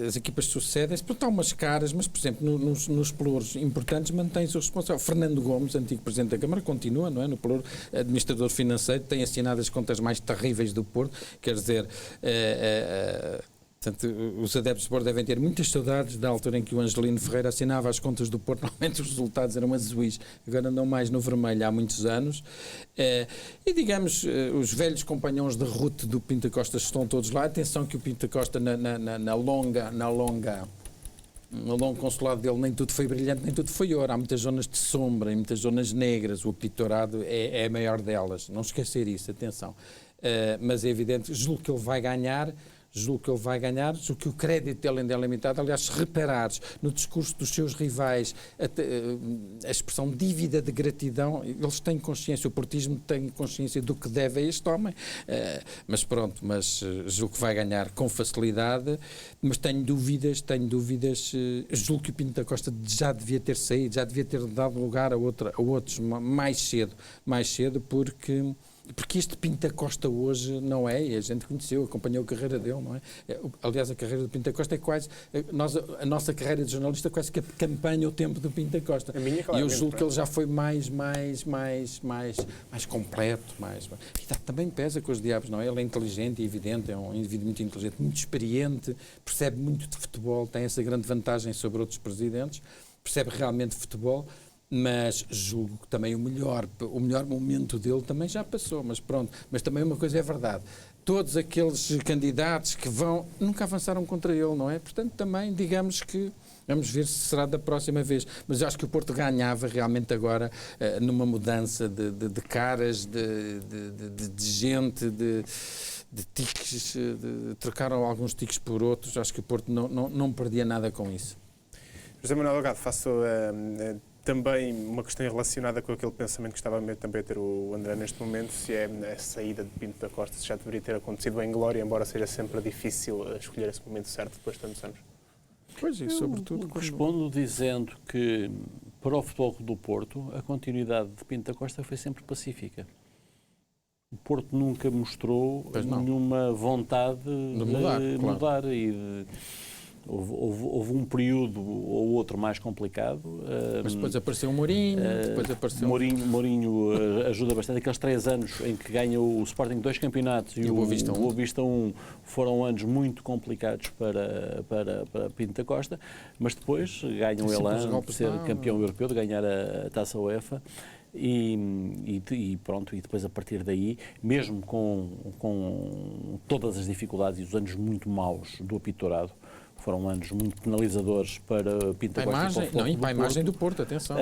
As equipas sucedem-se, porque há umas caras, mas, por exemplo, nos pelouros importantes mantém-se o responsável. Fernando Gomes, antigo Presidente da Câmara, continua, não é? No pelouro, administrador financeiro, tem assinado as contas mais terríveis do Porto, quer dizer... Portanto, os adeptos do Porto devem ter muitas saudades da altura em que o Angelino Ferreira assinava as contas do Porto. Normalmente os resultados eram azuis, agora andam mais no vermelho há muitos anos. E digamos, os velhos companhões de ruta do Pinto Costa estão todos lá. Atenção que o Pinto Costa no longo consulado dele nem tudo foi brilhante, nem tudo foi ouro. Há muitas zonas de sombra e muitas zonas negras. O apitourado é a maior delas. Não esquecer isso, atenção. Mas é evidente, julgo que ele vai ganhar, julgo que o crédito dele ainda é limitado. Aliás, se reparares no discurso dos seus rivais a expressão dívida de gratidão, eles têm consciência, o portismo tem consciência do que deve a este homem, mas pronto, julgo que vai ganhar com facilidade, mas tenho dúvidas, julgo que o Pinto da Costa já devia ter saído, já devia ter dado lugar a outros mais cedo, porque este Pinto da Costa hoje não é, e a gente conheceu, acompanhou a carreira dele, não é? Aliás, a carreira do Pinto da Costa é quase, a nossa carreira de jornalista quase que acompanha o tempo do Pinto da Costa. E eu julgo que ele já foi mais completo, e também pesa com os diabos, não é? Ele é inteligente e evidente, é um indivíduo muito inteligente, muito experiente, percebe muito de futebol, tem essa grande vantagem sobre outros presidentes, percebe realmente de futebol. Mas julgo que também o melhor momento dele também já passou, mas pronto. Mas também uma coisa é verdade, todos aqueles candidatos que nunca avançaram contra ele, não é? Portanto, também digamos que vamos ver se será da próxima vez. Mas eu acho que o Porto ganhava realmente agora numa mudança de caras, de gente, de tiques, trocaram alguns tiques por outros. Acho que o Porto não perdia nada com isso. José Manuel Delgado, faço também uma questão relacionada com aquele pensamento que estava também a ter o André neste momento, se é a saída de Pinto da Costa, se já deveria ter acontecido em glória, embora seja sempre difícil escolher esse momento certo depois de tantos anos. Pois é, sobretudo respondo dizendo que para o Futebol Clube do Porto a continuidade de Pinto da Costa foi sempre pacífica. O Porto nunca mostrou nenhuma vontade de mudar e houve um período ou outro mais complicado. Mas depois apareceu o Mourinho. Mourinho ajuda bastante. Aqueles 3 anos em que ganha o Sporting 2 campeonatos e o Boa Vista 1 foram anos muito complicados para Pinto da Costa, mas depois ganha o elan de ser campeão europeu, de ganhar a Taça UEFA. E pronto, e depois a partir daí, mesmo com todas as dificuldades e os anos muito maus do apitourado, foram anos muito penalizadores para Pinto da Costa e para a imagem do Porto, atenção.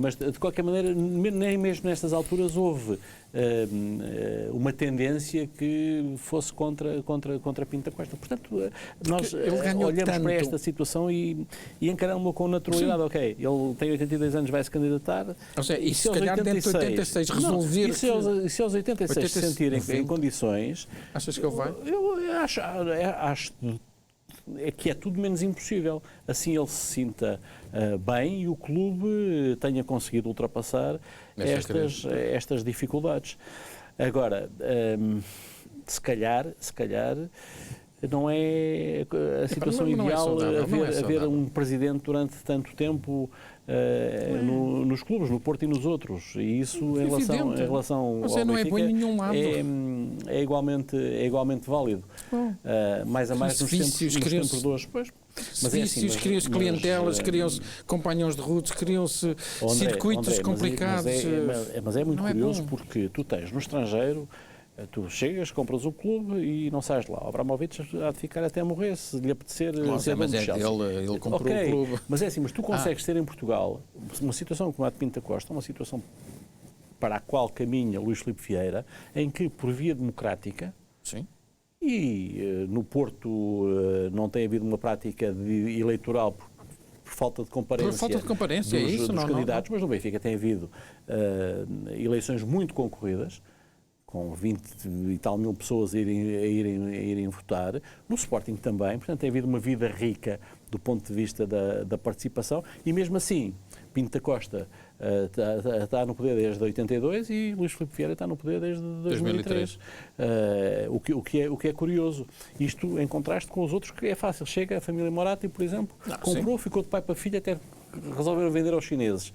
Mas de qualquer maneira, nem mesmo nestas alturas houve uma tendência que fosse contra Pinto da Costa. Portanto, nós olhamos para esta situação e encaramos-la com naturalidade. Sim. Ok, ele tem 82 anos, vai se candidatar. Ou seja, e se calhar dentro de 86 resolver... E se aos 86 se sentirem em condições... Achas que ele vai? Eu acho que é tudo menos impossível. Assim ele se sinta bem e o clube tenha conseguido ultrapassar estas dificuldades. Agora, se calhar não é a situação ideal haver um presidente durante tanto tempo nos clubes, no Porto e nos outros, e isso em relação ao não é bom em nenhum lado. É igualmente válido. Mais a mais nos tempos de hoje. Vícios, criam-se clientelas, criam-se companhões de rutas, criam-se circuitos complicados. Mas é muito curioso porque tu tens no estrangeiro, tu chegas, compras o clube e não sais de lá. O Abramovich há de ficar até morrer, se lhe apetecer ser dono do Chelsea. Ele comprou o clube. Mas é assim, mas tu consegues ter em Portugal uma situação como a de Pinto da Costa, uma situação para a qual caminha Luís Filipe Vieira, em que, por via democrática, sim, e no Porto não tem havido uma prática eleitoral por falta de comparência, dos candidatos, mas no Benfica tem havido eleições muito concorridas, com 20 e tal mil pessoas a irem votar, no Sporting também, portanto tem havido uma vida rica do ponto de vista da participação, e mesmo assim, Pinto da Costa está no poder desde 82 e Luís Filipe Vieira está no poder desde 2003. O que é curioso. Isto em contraste com os outros, que é fácil. Chega a família Moratti, por exemplo, comprou, ficou de pai para filho até resolveram vender aos chineses.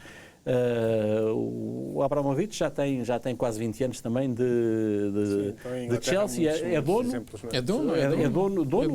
O Abramovich já tem quase 20 anos também de Chelsea, é dono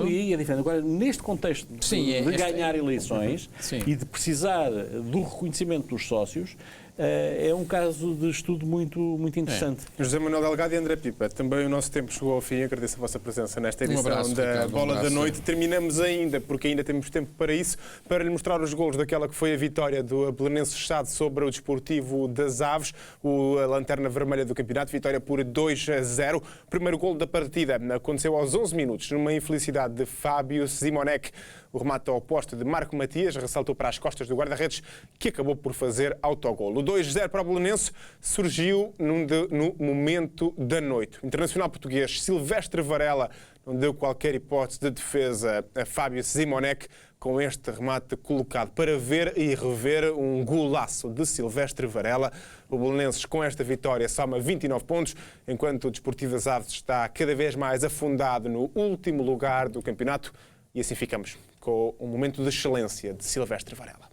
e é diferente. Agora, neste contexto de ganhar eleições e de precisar do reconhecimento dos sócios, é um caso de estudo muito interessante. José Manuel Delgado e André Pipa, também o nosso tempo chegou ao fim. Agradeço a vossa presença nesta edição da Bola da Noite. Terminamos ainda, porque ainda temos tempo para isso, para lhe mostrar os golos daquela que foi a vitória do Belenenses Chade sobre o Desportivo das Aves, a lanterna vermelha do campeonato, vitória por 2-0. O primeiro golo da partida aconteceu aos 11 minutos, numa infelicidade de Fábio Simonek. O remate ao poste de Marco Matias ressaltou para as costas do guarda-redes, que acabou por fazer autogolo. O 2-0 para o Belenense surgiu no momento da noite. O internacional português Silvestre Varela não deu qualquer hipótese de defesa a Fábio Simonek com este remate colocado. Para ver e rever um golaço de Silvestre Varela. O Belenenses, com esta vitória, soma 29 pontos, enquanto o Desportivo das Aves está cada vez mais afundado no último lugar do campeonato. E assim ficamos com um momento de excelência de Silvestre Varela.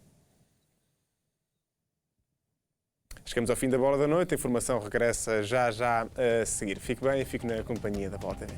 Chegamos ao fim da Bola da Noite. A informação regressa já a seguir. Fique bem e fique na companhia da Bola TV.